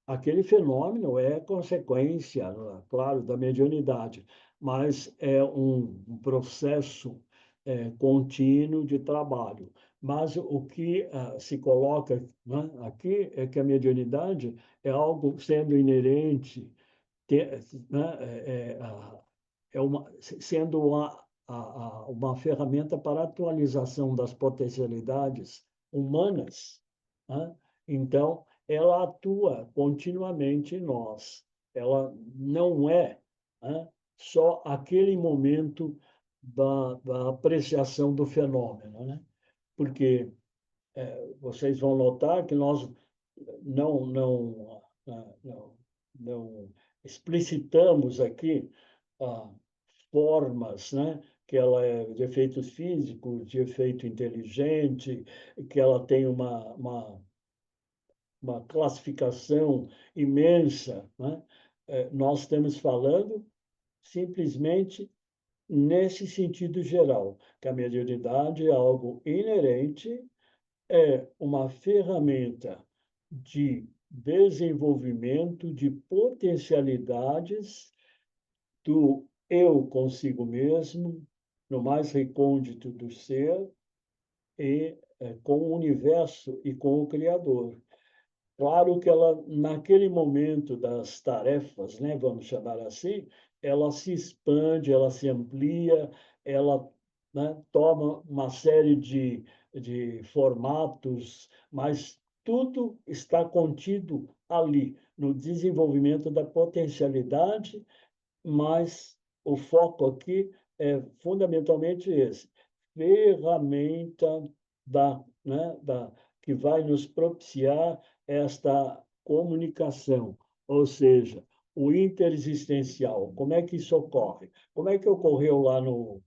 Aquele fenômeno é consequência, claro, da mediunidade, mas é um processo contínuo de trabalho. Mas o que se coloca, né, aqui é que a mediunidade é algo sendo inerente, né, sendo uma ferramenta para a atualização das potencialidades humanas, né? Então, ela atua continuamente em nós. Ela não é, né, só aquele momento da apreciação do fenômeno, né? Porque vocês vão notar que nós não explicitamos aqui ah, formas, né? Que ela é de efeitos físicos, de efeito inteligente, que ela tem uma classificação imensa, né? Nós estamos falando simplesmente nesse sentido geral, que a mediunidade é algo inerente, é uma ferramenta de desenvolvimento de potencialidades do eu consigo mesmo, no mais recôndito do ser, e com o universo e com o Criador. Claro que ela, naquele momento das tarefas, né, vamos chamar assim, ela se expande, ela se amplia, ela, né, toma uma série de formatos, mas tudo está contido ali, no desenvolvimento da potencialidade, mas o foco aqui é fundamentalmente esse, ferramenta que vai nos propiciar esta comunicação, ou seja, o interexistencial. Como é que isso ocorre? Como é que ocorreu lá no,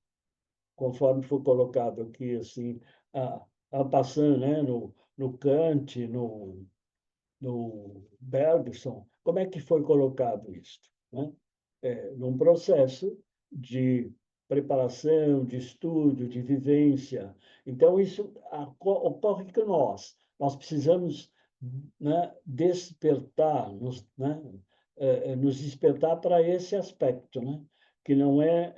conforme foi colocado aqui, assim, a passando, né, no Kant, no Bergson, como é que foi colocado isso, né? Num processo de preparação, de estudo, de vivência. Então, isso ocorre que nós precisamos, né, despertar, nos despertar para esse aspecto, né? Que não é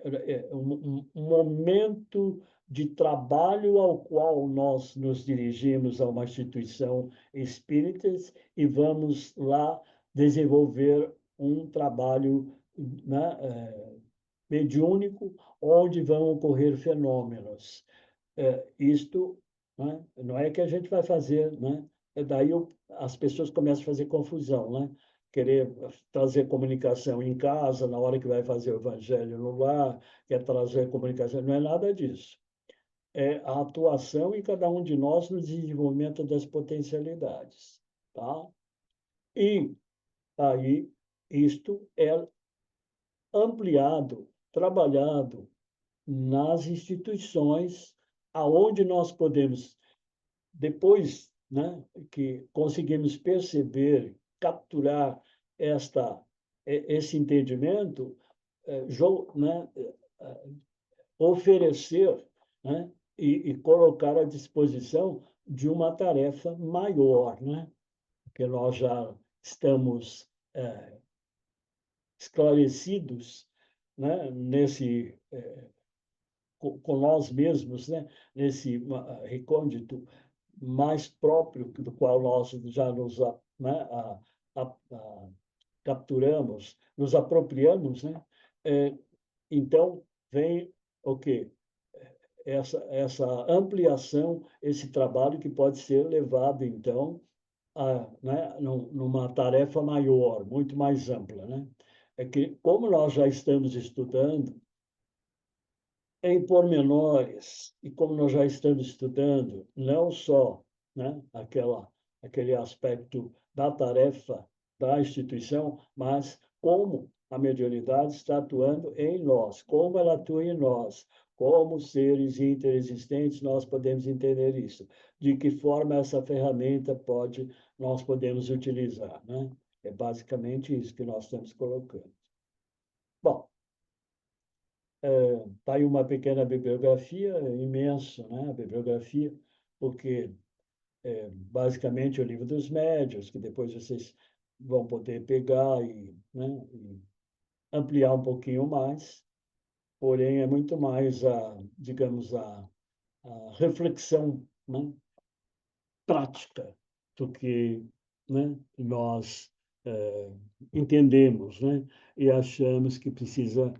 um momento de trabalho ao qual nós nos dirigimos a uma instituição espíritas e vamos lá desenvolver um trabalho, né, mediúnico, onde vão ocorrer fenômenos. Isto, né, não é que a gente vai fazer, né? Daí as pessoas começam a fazer confusão, né? Querer trazer comunicação em casa, na hora que vai fazer o evangelho no lar, quer trazer comunicação, não é nada disso. É a atuação em cada um de nós no desenvolvimento das potencialidades, tá? E aí isto é ampliado, trabalhado nas instituições aonde nós podemos, depois, né, que conseguimos perceber, capturar esse entendimento, né, oferecer, né, e colocar à disposição de uma tarefa maior, né, que nós já estamos esclarecidos, né, com nós mesmos, né, nesse recôndito mais próprio do qual nós já nos, né, capturamos, nos apropriamos, né? Então vem o quê? Essa ampliação, esse trabalho que pode ser levado então né, numa tarefa maior, muito mais ampla, né? É que como nós já estamos estudando em pormenores, e como nós já estamos estudando, não só, né, aquele aspecto da tarefa da instituição, mas como a mediunidade está atuando em nós, como ela atua em nós, como seres interexistentes nós podemos entender isso, de que forma essa ferramenta nós podemos utilizar, né? É basicamente isso que nós estamos colocando. Bom, está aí uma pequena bibliografia, imenso, né? A bibliografia, porque basicamente o livro dos médiuns, que depois vocês vão poder pegar né, e ampliar um pouquinho mais, porém é muito mais digamos, a reflexão, né, prática do que, né, nós entendemos, né, e achamos que precisa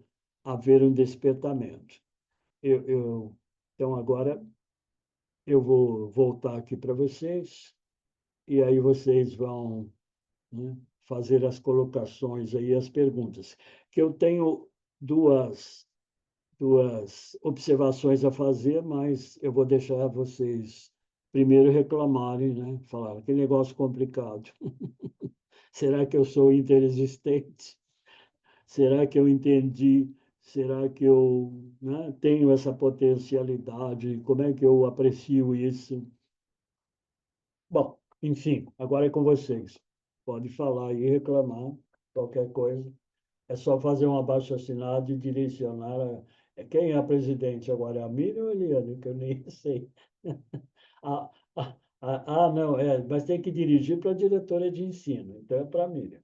haver um despertamento. Então, agora eu vou voltar aqui para vocês, e aí vocês vão, né, fazer as colocações aí, as perguntas. Que eu tenho duas, duas observações a fazer, mas eu vou deixar vocês primeiro reclamarem, né? Falar que negócio complicado. Será que eu sou interexistente? Será que eu entendi? Será que eu, né, tenho essa potencialidade? Como é que eu aprecio isso? Bom, enfim, agora é com vocês. Pode falar e reclamar, qualquer coisa. É só fazer um abaixo-assinado e direcionar quem é a presidente agora? É a Miriam ou a Eliane? Que eu nem sei. Ah, não, mas tem que dirigir para a diretora de ensino, então é para a Miriam.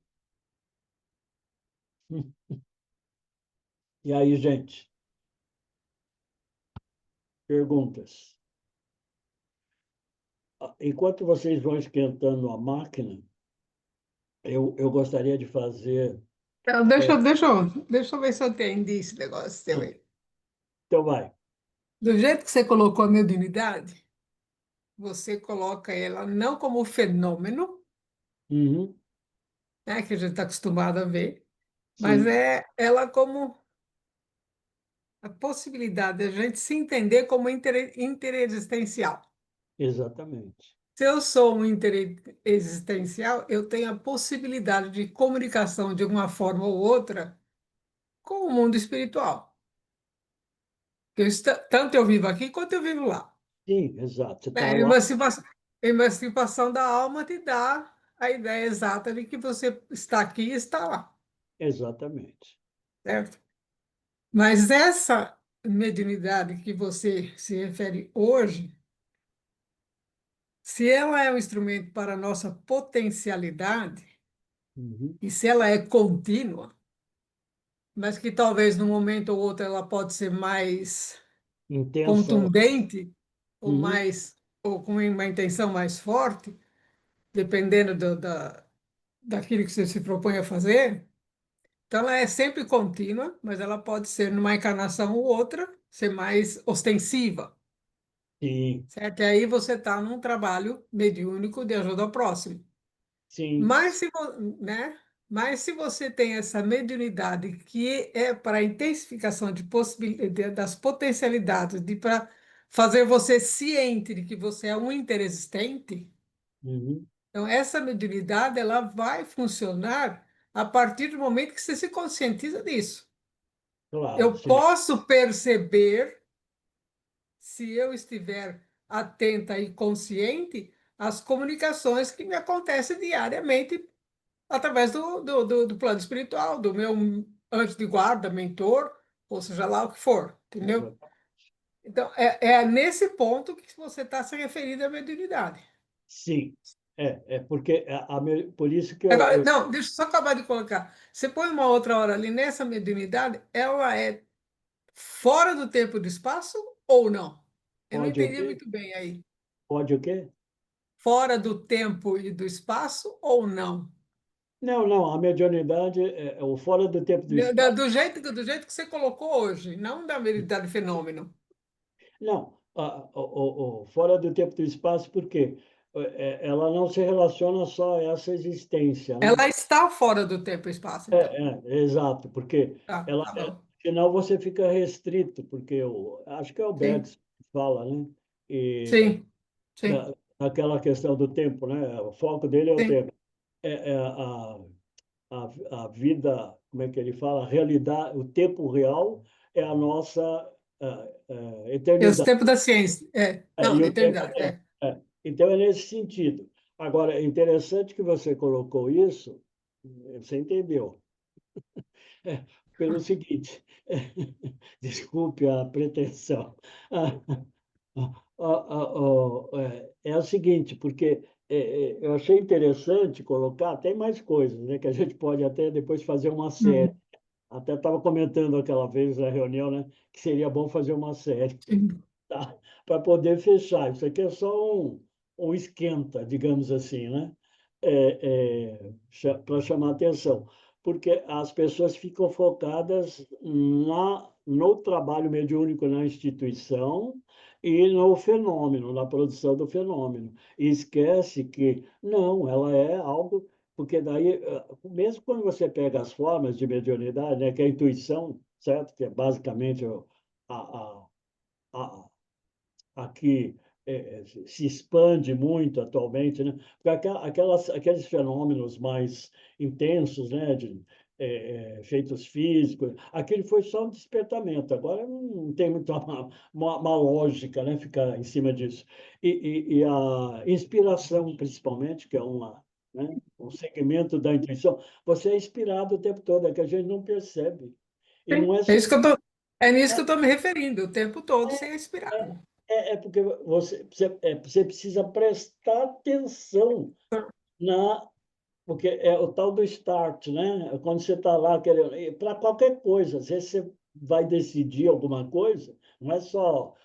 E aí, gente, perguntas? Enquanto vocês vão esquentando a máquina, eu gostaria de fazer. Então, deixa eu ver se eu entendi esse negócio seu aí. Então, vai. Do jeito que você colocou a mediunidade, você coloca ela não como fenômeno, Uhum, né, que a gente está acostumado a ver, mas sim, é ela como a possibilidade de a gente se entender como interexistencial. exatamente. Se eu sou um interexistencial, eu tenho a possibilidade de comunicação de uma forma ou outra com o mundo espiritual. Tanto eu vivo aqui quanto eu vivo lá. Sim, exato. Você Né? está A lá, emancipação da alma te dá a ideia exata de que você está aqui e está lá, exatamente. certo? Mas essa mediunidade que você se refere hoje, se ela é um instrumento para a nossa potencialidade, Uhum. e se ela é contínua, mas que talvez num momento ou outro ela pode ser mais Intensa. contundente ou Uhum, mais ou com uma intenção mais forte, dependendo daquilo que você se propõe a fazer. Então ela é sempre contínua, mas ela pode ser numa encarnação ou outra ser mais ostensiva, sim, certo? E aí você está num trabalho mediúnico de ajuda ao próximo. sim. Mas né? Mas se você tem essa mediunidade que é para a intensificação das potencialidades, de para fazer você ciente de que você é um interexistente, Uhum, então essa mediunidade ela vai funcionar a partir do momento que você se conscientiza disso. claro, Eu sim. posso perceber, se eu estiver atenta e consciente, as comunicações que me acontecem diariamente através do plano espiritual, do meu anjo de guarda, mentor, ou seja lá o que for, entendeu? Então, é nesse ponto que você está se referindo à mediunidade. Sim, porque por isso que Agora, não, deixa eu só acabar de colocar. Você põe uma outra hora ali nessa mediunidade, ela é fora do tempo e do espaço ou não? Eu não pode o entendi quê? muito bem aí. Pode o quê? Fora do tempo e do espaço ou não? Não, não, a mediunidade é o fora do tempo do espaço. Do jeito que você colocou hoje, não da mediunidade fenômeno. Não, fora do tempo do espaço, porque ela não se relaciona só a essa existência, né? Ela está fora do tempo e espaço, então. Exato, porque Tá, ela, tá bom. senão você fica restrito, porque acho que é o Sim, Bergson que fala, né? E sim, sim, naquela questão do tempo, né? O foco dele é o sim. tempo. É, é a vida, como é que ele fala? A realidade, o tempo real é a nossa É o eternidade. tempo da ciência. É, não, E da o tempo eternidade. É. então é nesse sentido. Agora, é interessante que você colocou isso, você entendeu? É, pelo seguinte, desculpe a pretensão. É o seguinte, porque eu achei interessante colocar, tem mais coisas, né, que a gente pode até depois fazer uma série. Hum, Até estava comentando aquela vez na reunião, né, que seria bom fazer uma série, sim. tá? Para poder fechar. Isso aqui é só um esquenta, digamos assim, né? Para chamar atenção, porque as pessoas ficam focadas no trabalho mediúnico na instituição e no fenômeno, na produção do fenômeno. E esquece que, não, ela é algo. Porque daí, mesmo quando você pega as formas de mediunidade, né, que é a intuição, certo? Que é basicamente a, a, aqui se expande muito atualmente, né? Porque aqueles fenômenos mais intensos, né, de efeitos físicos, aquele foi só um despertamento. Agora não tem muito uma lógica, né, ficar em cima disso. E a inspiração, principalmente, que é né, um segmento da intuição, você é inspirado o tempo todo, é que a gente não percebe. E Sim. não é É só. isso que eu tô, é nisso que eu estou me referindo, o tempo todo ser É, inspirado. porque você precisa prestar atenção na. Porque é o tal do start, né? Quando você está lá querendo. Para qualquer coisa, às vezes você vai decidir alguma coisa, não é só,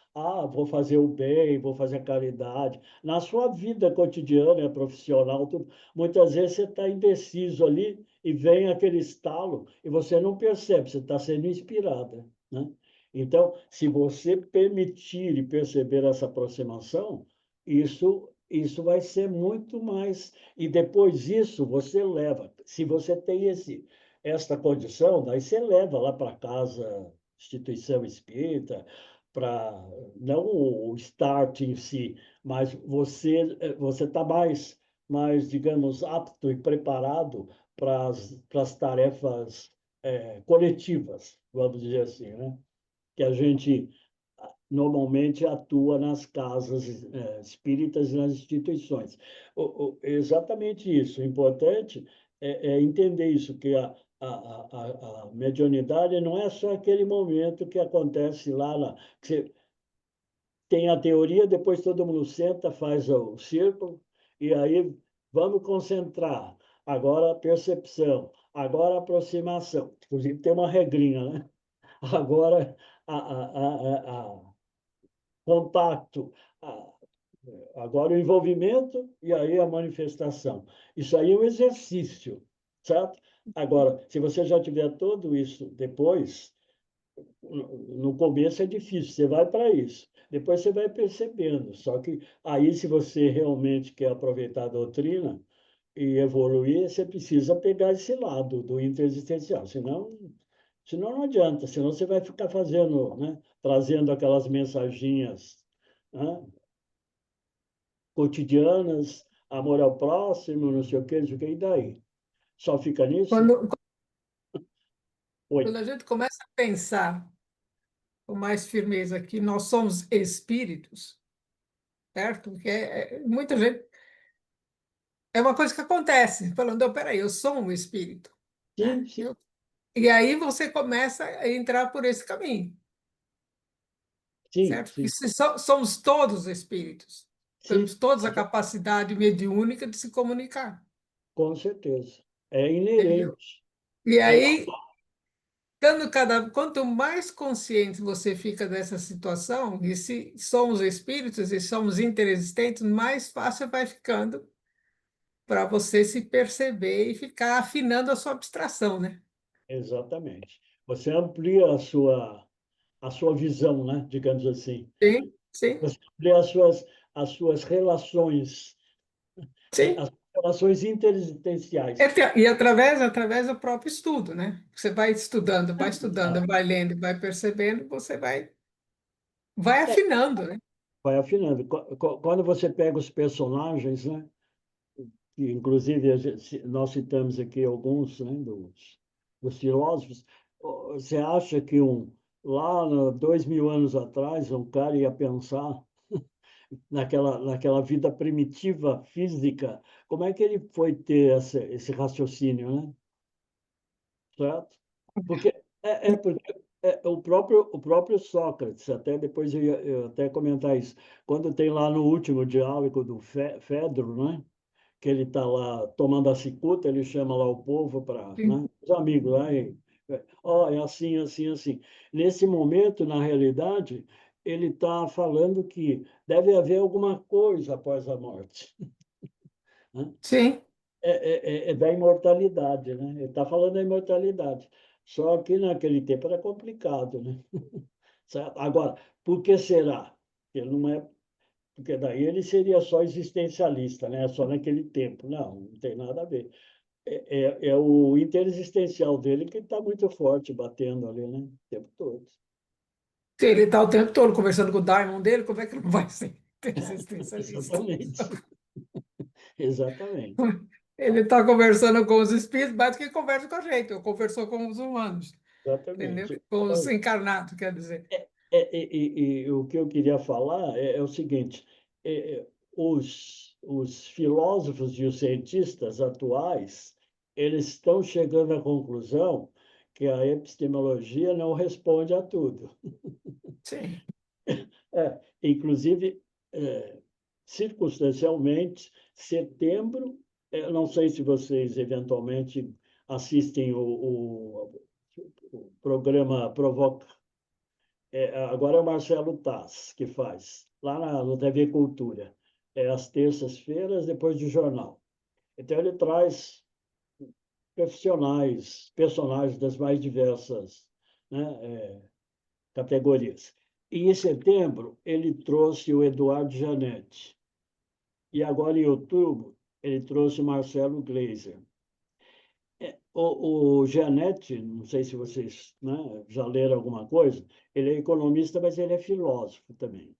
vou fazer o bem, vou fazer a caridade. Na sua vida cotidiana, profissional, tudo, muitas vezes você está indeciso ali e vem aquele estalo e você não percebe, você está sendo inspirada, né? Então, se você permitir e perceber essa aproximação, isso vai ser muito mais. E depois disso, você leva. Se você tem esta condição, daí você leva lá para casa, instituição espírita, para não o start em si, mas você está mais, digamos, apto e preparado para as tarefas coletivas, vamos dizer assim, né? Que a gente normalmente atua nas casas espíritas e nas instituições. Exatamente isso. O importante é entender isso, que a mediunidade não é só aquele momento que acontece lá, que você tem a teoria, depois todo mundo senta, faz o círculo, e aí vamos concentrar. Agora a percepção, agora a aproximação. Inclusive tem uma regrinha, né? Agora a contato, agora o envolvimento e aí a manifestação. Isso aí é um exercício, certo? Agora, se você já tiver tudo isso depois, no começo é difícil, você vai para isso. Depois você vai percebendo. Só que aí, se você realmente quer aproveitar a doutrina e evoluir, você precisa pegar esse lado do interexistencial. Senão não adianta. Senão você vai ficar fazendo, né? Trazendo aquelas mensaginhas, né? Cotidianas, amor ao próximo, não sei o quê, não sei o quê, e daí? Só fica nisso? Quando, Oi. quando a gente começa a pensar com mais firmeza que nós somos espíritos, certo? Porque muita gente. É uma coisa que acontece, falando, "Não, peraí, eu sou um espírito, né? Sim, sim, E aí você começa a entrar por esse caminho, sim, certo? Porque sim, se somos todos espíritos, sim, temos todos a capacidade mediúnica de se comunicar, com certeza. É entendeu? inerente. E É, aí, quanto mais consciente você fica dessa situação, e se somos espíritos e somos interexistentes, mais fácil vai ficando para você se perceber e ficar afinando a sua abstração, né? exatamente. Você amplia a sua visão, né? Digamos assim. Sim, sim, Você amplia as suas relações, sim. as relações interexistenciais. E através do próprio estudo, né? Você vai estudando, vai lendo, vai percebendo, você vai É, afinando, né? vai afinando. Quando você pega os personagens, né? Que inclusive nós citamos aqui alguns, né? Dos filósofos. Você acha que lá 2.000 anos atrás um cara ia pensar naquela vida primitiva física, como é que ele foi ter esse raciocínio, né? Certo? Porque o próprio Sócrates, até depois eu até comentar isso, quando tem lá no último diálogo do Fedro, né? Que ele está lá tomando a cicuta, ele chama lá o povo para, Sim, né? Os amigos lá, é assim, assim, assim. Nesse momento, na realidade, ele está falando que deve haver alguma coisa após a morte, né? sim, É da imortalidade, né? Ele está falando da imortalidade. Só que naquele tempo era complicado, né? Certo? Agora, por que será? Ele não é, porque daí ele seria só existencialista, né? Só naquele tempo. Não tem nada a ver. É o interexistencial dele que está muito forte, batendo ali, né? O tempo todo. Se ele está o tempo todo conversando com o Daimon dele, como é que não vai ser existencialista? Exatamente. Exatamente. Ele está conversando com os espíritos, mais do que conversa com a gente, ou conversou com os humanos, entendeu? Exatamente. Com os encarnados, quer dizer. E o que eu queria falar é o seguinte: os filósofos e os cientistas atuais eles estão chegando à conclusão que a epistemologia não responde a tudo. Sim. Inclusive, circunstancialmente, setembro, eu não sei se vocês eventualmente assistem o programa Provoca. Agora é o Marcelo Taz que faz, lá no TV Cultura. É às terças-feiras, depois do jornal. Então, ele traz profissionais, personagens das mais diversas, né, categorias. E em setembro, ele trouxe o Eduardo Janetti. E agora, em outubro, ele trouxe o Marcelo Gleiser. O Gianetti, não sei se vocês, né, já leram alguma coisa, ele é economista, mas ele é filósofo também.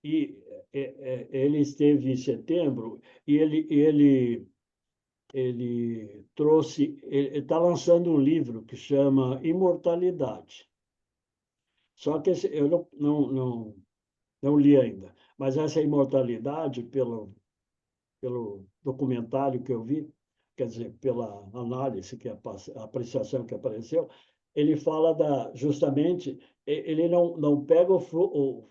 E ele esteve em setembro e ele trouxe, ele está lançando um livro que chama Imortalidade. Só que eu não li ainda, mas essa imortalidade, pelo documentário que eu vi, quer dizer, pela análise, a apreciação que apareceu, ele fala justamente, ele não pega o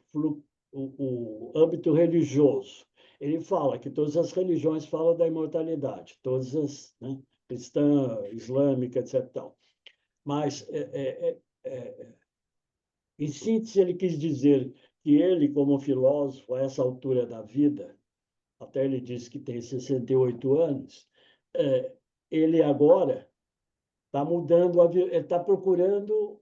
âmbito religioso. Ele fala que todas as religiões falam da imortalidade, todas as, né, cristã, islâmica, etc. Tal. Mas, em síntese, ele quis dizer que ele, como filósofo, a essa altura da vida, até ele disse que tem 68 anos, é, ele agora está mudando, ele está procurando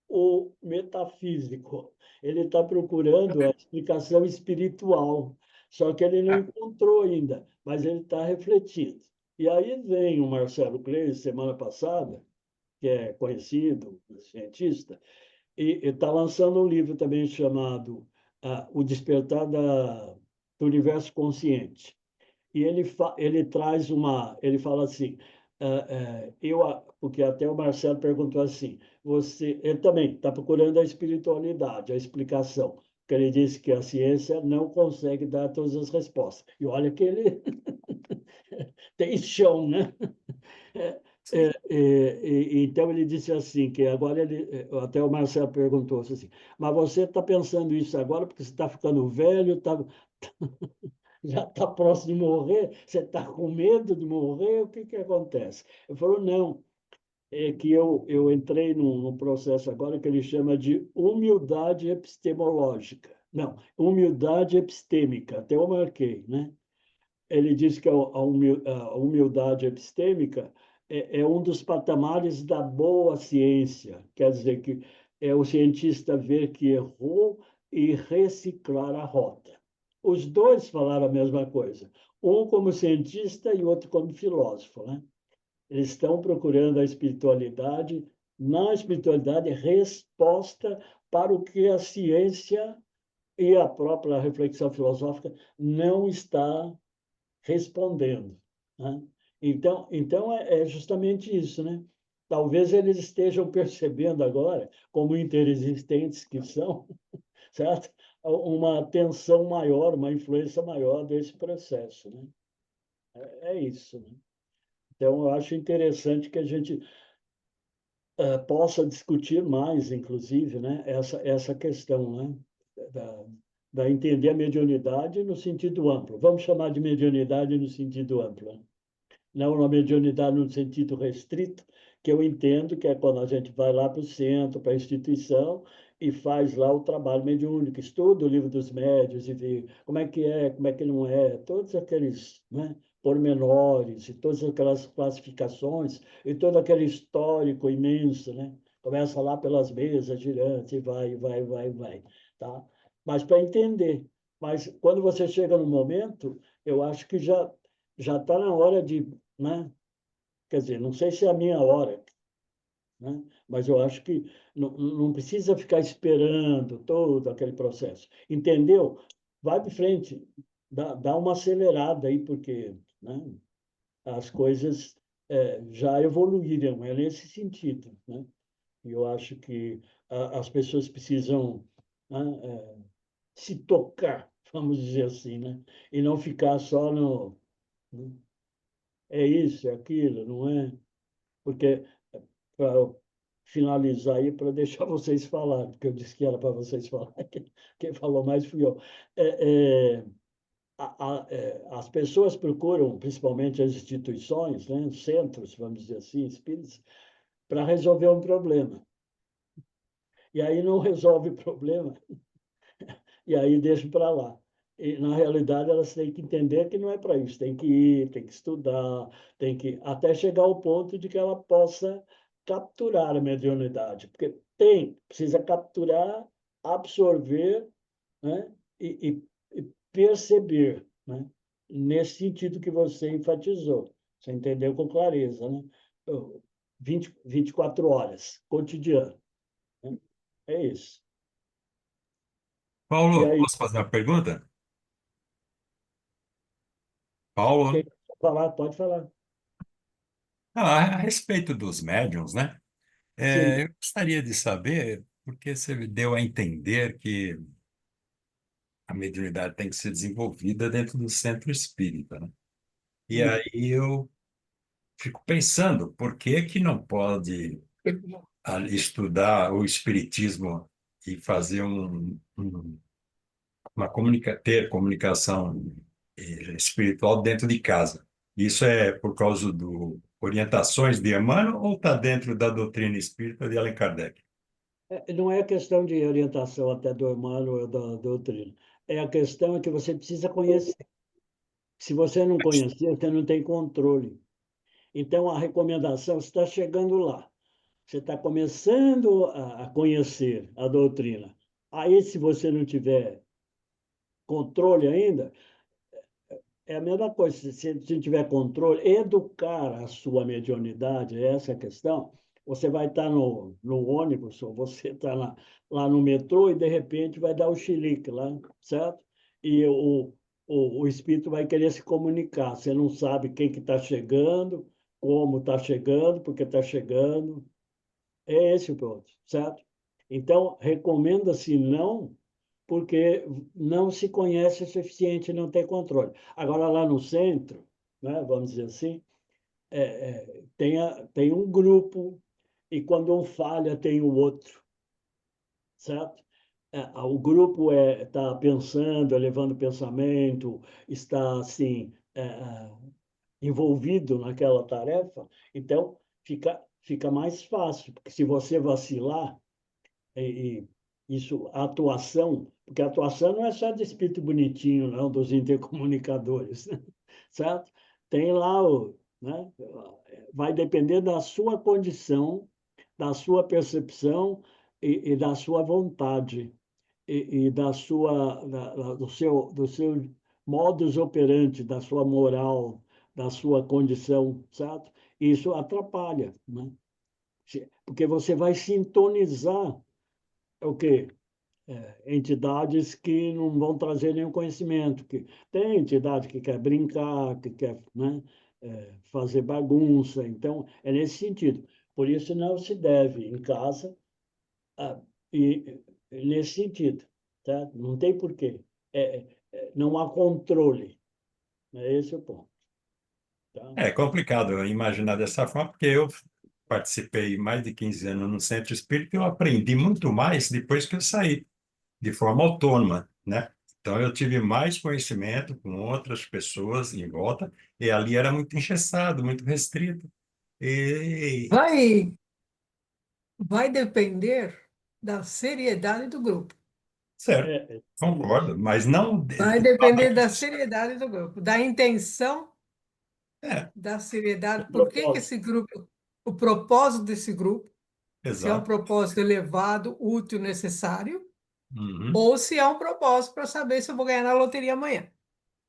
o metafísico, ele está procurando a explicação espiritual, só que ele não encontrou ainda, mas ele está refletindo. E aí vem o Marcelo Gleisi, semana passada, que é conhecido, cientista, e está lançando um livro também chamado O Despertar do Universo Consciente. E ele traz ele fala assim, porque até o Marcelo perguntou assim, ele também está procurando a espiritualidade, a explicação, porque ele disse que a ciência não consegue dar todas as respostas. E olha que ele tem chão, né? Então ele disse assim, que agora até o Marcelo perguntou assim, mas você está pensando isso agora porque você está ficando velho, já está próximo de morrer, você está com medo de morrer, o que que acontece? Ele falou, não, é que eu entrei num processo agora que ele chama de humildade epistemológica. Não, humildade epistêmica, até eu marquei, né? Ele diz que a humildade epistêmica é um dos patamares da boa ciência, quer dizer que é o cientista ver que errou e reciclar a rota. Os dois falaram a mesma coisa, um como cientista e outro como filósofo, né? Eles estão procurando a espiritualidade, na espiritualidade, resposta para o que a ciência e a própria reflexão filosófica não está respondendo, né? Então é justamente isso, né? Talvez eles estejam percebendo agora, como interexistentes que são, certo? Uma tensão maior, uma influência maior desse processo, né? É isso, né? Então, eu acho interessante que a gente possa discutir mais, inclusive, né, essa questão, né, da, da entender a mediunidade no sentido amplo. Vamos chamar de mediunidade no sentido amplo, né? Não uma mediunidade no sentido restrito, que eu entendo que é quando a gente vai lá para o centro, para a instituição, e faz lá o trabalho mediúnico, estuda o livro dos médios e vê como é que não é, todos aqueles, né, pormenores e todas aquelas classificações e todo aquele histórico imenso, né? Começa lá pelas mesas girantes e vai, tá? Mas para entender. Mas quando você chega no momento, eu acho que já está na hora de, né? Quer dizer, não sei se é a minha hora, né? Mas eu acho que não precisa ficar esperando todo aquele processo. Entendeu? Vai de frente, dá uma acelerada aí, porque, né, as coisas já evoluíram, é nesse sentido, né? E eu acho que as pessoas precisam, né, se tocar, vamos dizer assim, né? E não ficar só no, né, é isso, é aquilo, não é? Porque, para finalizar aí, para deixar vocês falarem, porque eu disse que era para vocês falarem, quem falou mais fui eu. É, é, as pessoas procuram, principalmente as instituições, né, centros, vamos dizer assim, espíritas, para resolver um problema. E aí não resolve o problema, e aí deixa para lá. E, na realidade, elas têm que entender que não é para isso. Tem que ir, tem que estudar, tem que até chegar ao ponto de que ela possa capturar a mediunidade. Porque precisa capturar, absorver, né? E perceber, né? Nesse sentido que você enfatizou. Você entendeu com clareza, né? 24 horas, cotidiano, né? É isso. E Paulo, aí, posso fazer uma pergunta? Paulo, quem quer falar, pode falar. a respeito dos médiums, né? Sim. Eu gostaria de saber, porque você me deu a entender que a mediunidade tem que ser desenvolvida dentro do centro espírita, né? E Hum. aí eu fico pensando, por que que não pode estudar o espiritismo e fazer ter comunicação espiritual dentro de casa? Isso é por causa do orientações de Emmanuel ou está dentro da doutrina espírita de Allan Kardec? Não é questão de orientação até do Emmanuel ou da doutrina. É a questão é que você precisa conhecer. Se você não conhecer, você não tem controle. Então, a recomendação, você está chegando lá. Você está começando a conhecer a doutrina. Aí, se você não tiver controle ainda, é a mesma coisa. Se não tiver controle, educar a sua mediunidade, essa é a questão. Você vai estar no ônibus, ou você está lá no metrô e, de repente, vai dar o chilique lá, certo? E o espírito vai querer se comunicar. Você não sabe quem que está chegando, como está chegando, porque está chegando. É esse o ponto, certo? Então, recomenda-se não, porque não se conhece o suficiente, não tem controle. Agora, lá no centro, né, vamos dizer assim, tem um grupo, e quando um falha, tem o outro, certo? O grupo está pensando, elevando pensamento, está assim, envolvido naquela tarefa, então fica mais fácil, porque se você vacilar, e isso, a atuação, porque a atuação não é só de espírito bonitinho, não, dos intercomunicadores, né? Certo? Tem lá né? Vai depender da sua condição, da sua percepção e da sua vontade e do seu modus operandi, da sua moral, da sua condição, certo? Isso atrapalha, né? Porque você vai sintonizar o quê? Entidades que não vão trazer nenhum conhecimento. Tem entidade que quer brincar, que quer, né, fazer bagunça. Então, é nesse sentido. Por isso, não se deve, em casa, ah, nesse sentido. Tá? Não tem porquê. Não há controle. É esse o ponto. Tá? É complicado imaginar dessa forma, porque eu participei mais de 15 anos no centro espírita e eu aprendi muito mais depois que eu saí, de forma autônoma, né? Então eu tive mais conhecimento com outras pessoas em volta e ali era muito engessado, muito restrito. E, Vai, vai depender da seriedade do grupo. certo, Exatamente. concordo, mas não Vai de forma depender que... da seriedade do grupo, da intenção É, da seriedade. Por que que Propósito. esse grupo, o propósito desse grupo, se é um exato. propósito elevado, útil, necessário, Uhum. ou se é um propósito para saber se eu vou ganhar na loteria amanhã,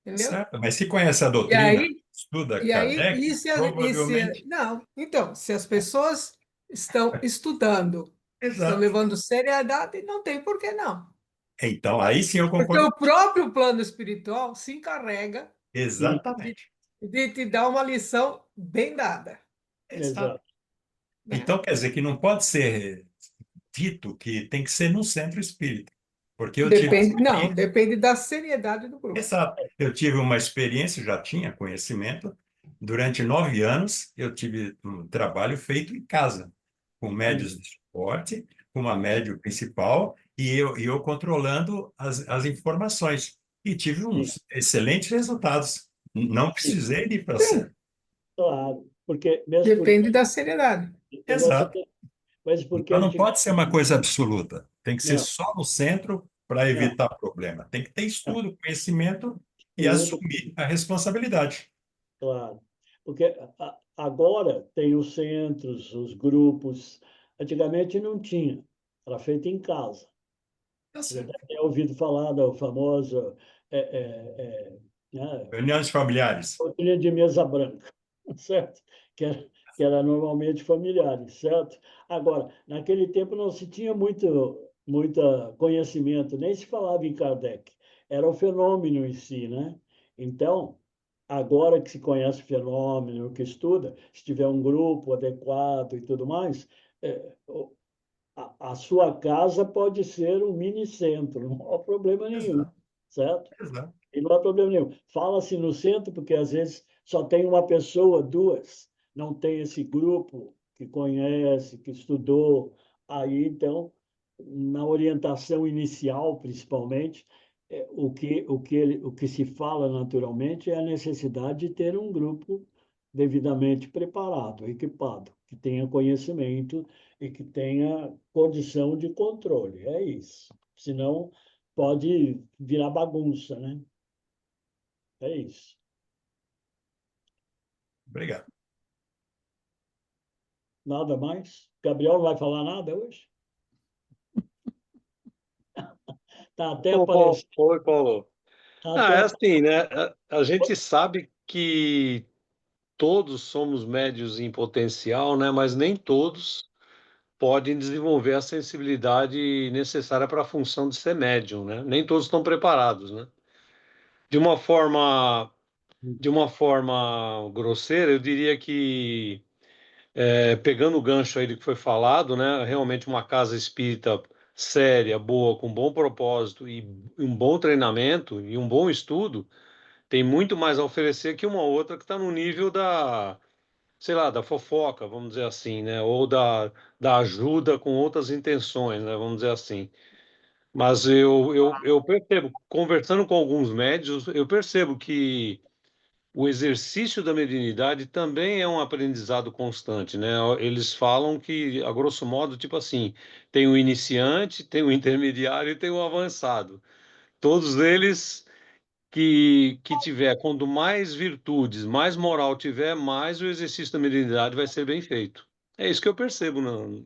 entendeu? Certo, mas se conhece a E doutrina, aí, estuda e aí, Kardec, provavelmente... não, então, se as pessoas estão estudando, estão Exato. levando seriedade, não tem por que não. Então, aí sim eu Porque concordo. o próprio plano espiritual se encarrega Sim, de, Exatamente. de te dar uma lição bem dada, Exato. exato. né? Então, quer dizer que não pode ser dito que tem que ser no centro espírita, porque eu tive Depende, não, experiência. depende da seriedade do grupo. Exato. Eu tive uma experiência, já tinha conhecimento. Durante 9 anos, eu tive um trabalho feito em casa, com médios de suporte, com uma médio principal, e eu controlando as informações. E tive Sim, uns excelentes resultados. Não sim, precisei ir para o Sim, centro. claro. Porque, mesmo porque depende da seriedade. você Exato. tem, mas porque Então, não pode ser uma coisa absoluta. Tem que ser não, só no centro para não, evitar problema. Tem que ter não, estudo, conhecimento e tudo, assumir a responsabilidade. claro. Porque agora tem os centros, os grupos. Antigamente não tinha, era feito em casa. Tá Você certo. deve ter ouvido falar do famoso é, é, né, Reuniões familiares. roupinha de mesa branca, certo? Que era normalmente familiares, certo? Agora, naquele tempo não se tinha muito conhecimento, nem se falava em Kardec. Era o fenômeno em si, né? Então, agora que se conhece o fenômeno, que estuda, se tiver um grupo adequado e tudo mais, a sua casa pode ser um mini centro, não há problema nenhum, Exato, certo? exato. E não há problema nenhum. Fala-se no centro, porque às vezes só tem uma pessoa, duas, não tem esse grupo que conhece, que estudou. Aí, então, na orientação inicial, principalmente, o que se fala naturalmente é a necessidade de ter um grupo devidamente preparado, equipado, que tenha conhecimento e que tenha condição de controle. É isso. Senão, pode virar bagunça, né? É isso. Obrigado. Nada mais? Gabriel não vai falar nada hoje? Tá até aparecendo. Oi, Paulo. Tá Ah, até é apa- assim, né? A gente sabe que todos somos médios em potencial, né? Mas nem todos podem desenvolver a sensibilidade necessária para a função de ser médium, né? Nem todos estão preparados, né? De uma forma, de uma forma grosseira, eu diria que pegando o gancho aí do que foi falado, né? Realmente uma casa espírita séria, boa, com bom propósito e um bom treinamento e um bom estudo tem muito mais a oferecer que uma outra que está no nível da, sei lá, da fofoca, vamos dizer assim, né? Ou da ajuda com outras intenções, né? Vamos dizer assim. Mas eu percebo, conversando com alguns médios, eu percebo que o exercício da mediunidade também é um aprendizado constante, né? Eles falam que, a grosso modo, tipo assim, tem o iniciante, tem o intermediário e tem o avançado. Todos eles que tiver, quanto mais virtudes, mais moral tiver, mais o exercício da mediunidade vai ser bem feito. É isso que eu percebo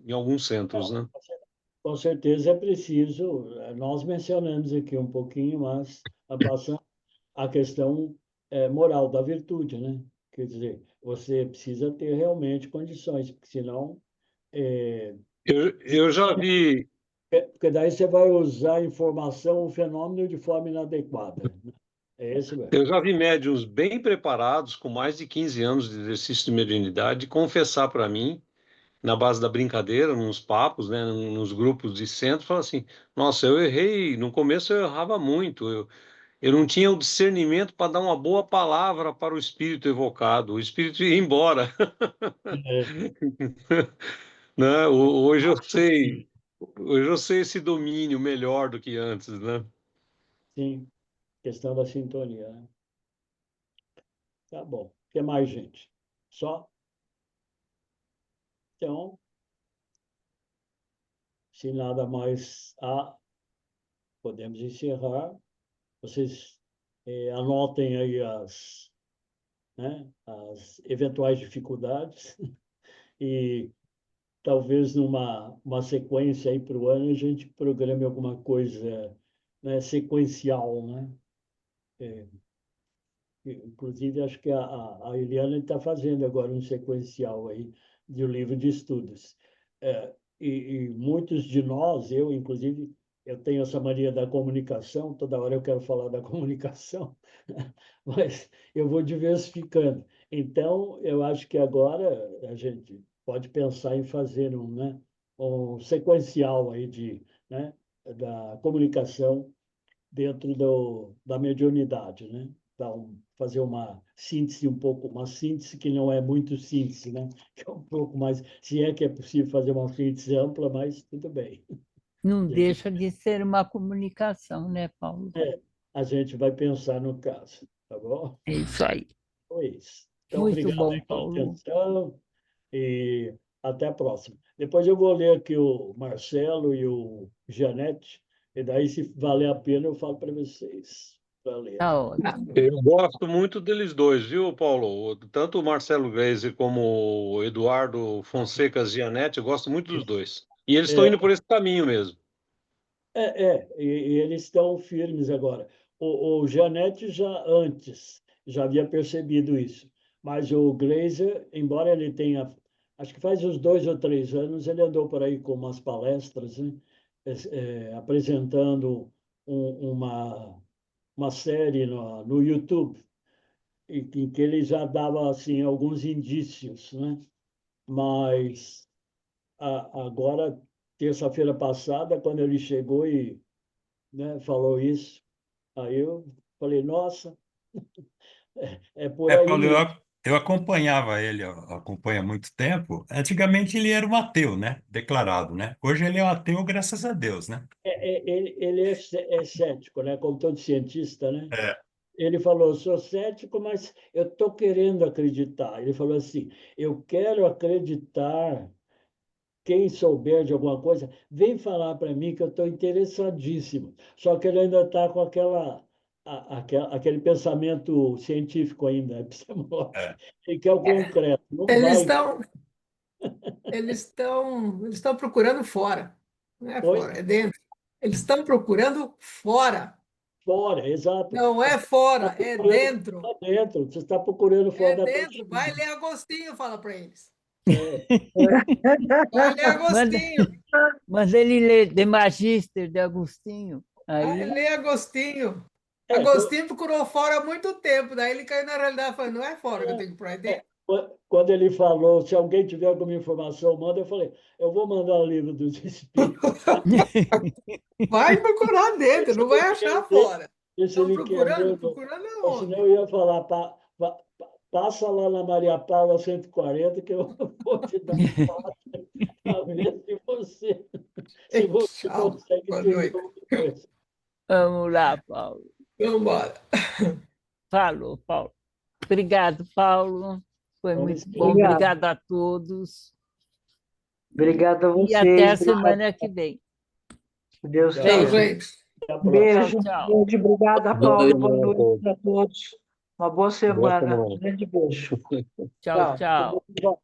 em alguns centros, né? Com certeza é preciso. Nós mencionamos aqui um pouquinho, mas passando a questão moral da virtude, né? Quer dizer, você precisa ter realmente condições, porque senão. É, Eu já vi, porque daí você vai usar a informação, o fenômeno de forma inadequada, né? É esse mesmo. eu já vi médiuns bem preparados, com mais de 15 anos de exercício de mediunidade, confessar para mim, na base da brincadeira, nos papos, né, nos grupos de centro, falar assim: nossa, eu errei, no começo eu errava muito, eu não tinha o discernimento para dar uma boa palavra para o espírito evocado, o espírito ia embora. É, Né? Hoje eu sei esse domínio melhor do que antes, né? sim, questão da sintonia, né? Tá bom. O que mais, gente? Só? Então, se nada mais há, podemos encerrar. Vocês anotem aí as eventuais dificuldades e talvez numa uma sequência aí para o ano a gente programe alguma coisa, né, sequencial, né? É, inclusive, acho que a Eliana está fazendo agora um sequencial aí de um livro de estudos. E muitos de nós, eu inclusive, eu tenho essa mania da comunicação, toda hora eu quero falar da comunicação, mas eu vou diversificando. Então, eu acho que agora a gente pode pensar em fazer né, um sequencial aí né, da comunicação dentro da mediunidade, né? Fazer uma síntese uma síntese que não é muito síntese, né? Que é um pouco mais, se é que é possível fazer uma síntese ampla, mas tudo bem. Não A gente, deixa de ser uma comunicação, né, Paulo? a gente vai pensar no caso, tá bom? É isso aí. Foi isso. Então, Muito obrigado bom, aí pela Paulo. atenção e até a próxima. Depois eu vou ler aqui o Marcelo e o Janete, e daí, se valer a pena, eu falo para vocês, para ler. Tá ótimo. Eu gosto muito deles dois, viu, Paulo? Tanto o Marcelo Gleisi como o Eduardo Fonseca Gianetti, eu gosto muito dos dois. E eles estão É, indo por esse caminho mesmo. e eles estão firmes agora. O Janete já antes, já havia percebido isso, mas o Glazer, embora ele tenha, acho que faz uns 2 ou 3 anos, ele andou por aí com umas palestras, né? Apresentando uma série no YouTube, em que ele já dava assim, alguns indícios, né? Mas agora, terça-feira passada, quando ele chegou e né, falou isso. Aí eu falei, nossa, é por É, aí Paulo, mesmo. eu acompanhava ele, eu acompanho há muito tempo. Antigamente ele era um ateu, né? Declarado, né? Hoje ele é um ateu, graças a Deus, né? Ele é cético, né? Como todo cientista, né? É, Ele falou, sou cético, mas eu estou querendo acreditar. Ele falou assim, eu quero acreditar. Quem souber de alguma coisa, vem falar para mim que eu estou interessadíssimo. Só que ele ainda está com aquele pensamento científico ainda, epistemológico. é. Ele quer o concreto. Não Eles vai. estão eles estão procurando fora. Não é Oi? fora, é dentro. Eles estão procurando fora. Fora, exato. Não é Está fora, é procurando dentro. lá dentro. Você está procurando fora É da dentro. caixinha. Vai ler Agostinho, fala para eles. É, Vai ler Manda, Agostinho. manda ele ler De Magister de Agostinho. Vai Aí, ler Agostinho. é, Agostinho procurou fora há muito tempo. Daí ele caiu na realidade falando, não é fora que eu tenho que procurar, é dentro. quando ele falou, se alguém tiver alguma informação, manda, eu falei, eu vou mandar o livro dos Espíritos. Vai procurar dentro, não vai achar fora. Deixa Estão ele quer procurando? mesmo. Procurando Ou senão aonde? eu ia falar, passa lá na Maria Paula 140, que eu vou te dar um passo para ver se você Tchau. consegue Boa entender noite. alguma coisa. vamos lá, Paulo. Vamos embora. Falou, Paulo. Obrigado, Paulo. Foi Vamos muito bom. esperar. Obrigado a todos. Obrigada a E até a vocês. semana que vem. Se Deus Tchau. Tchau, quiser. gente. Até a próxima. Beijo, Tchau. beijo. Obrigada, Boa Paulo. semana Boa a noite todos. para todos. Uma boa Boa semana. semana. Grande beijo. Tchau, Tchau. tchau.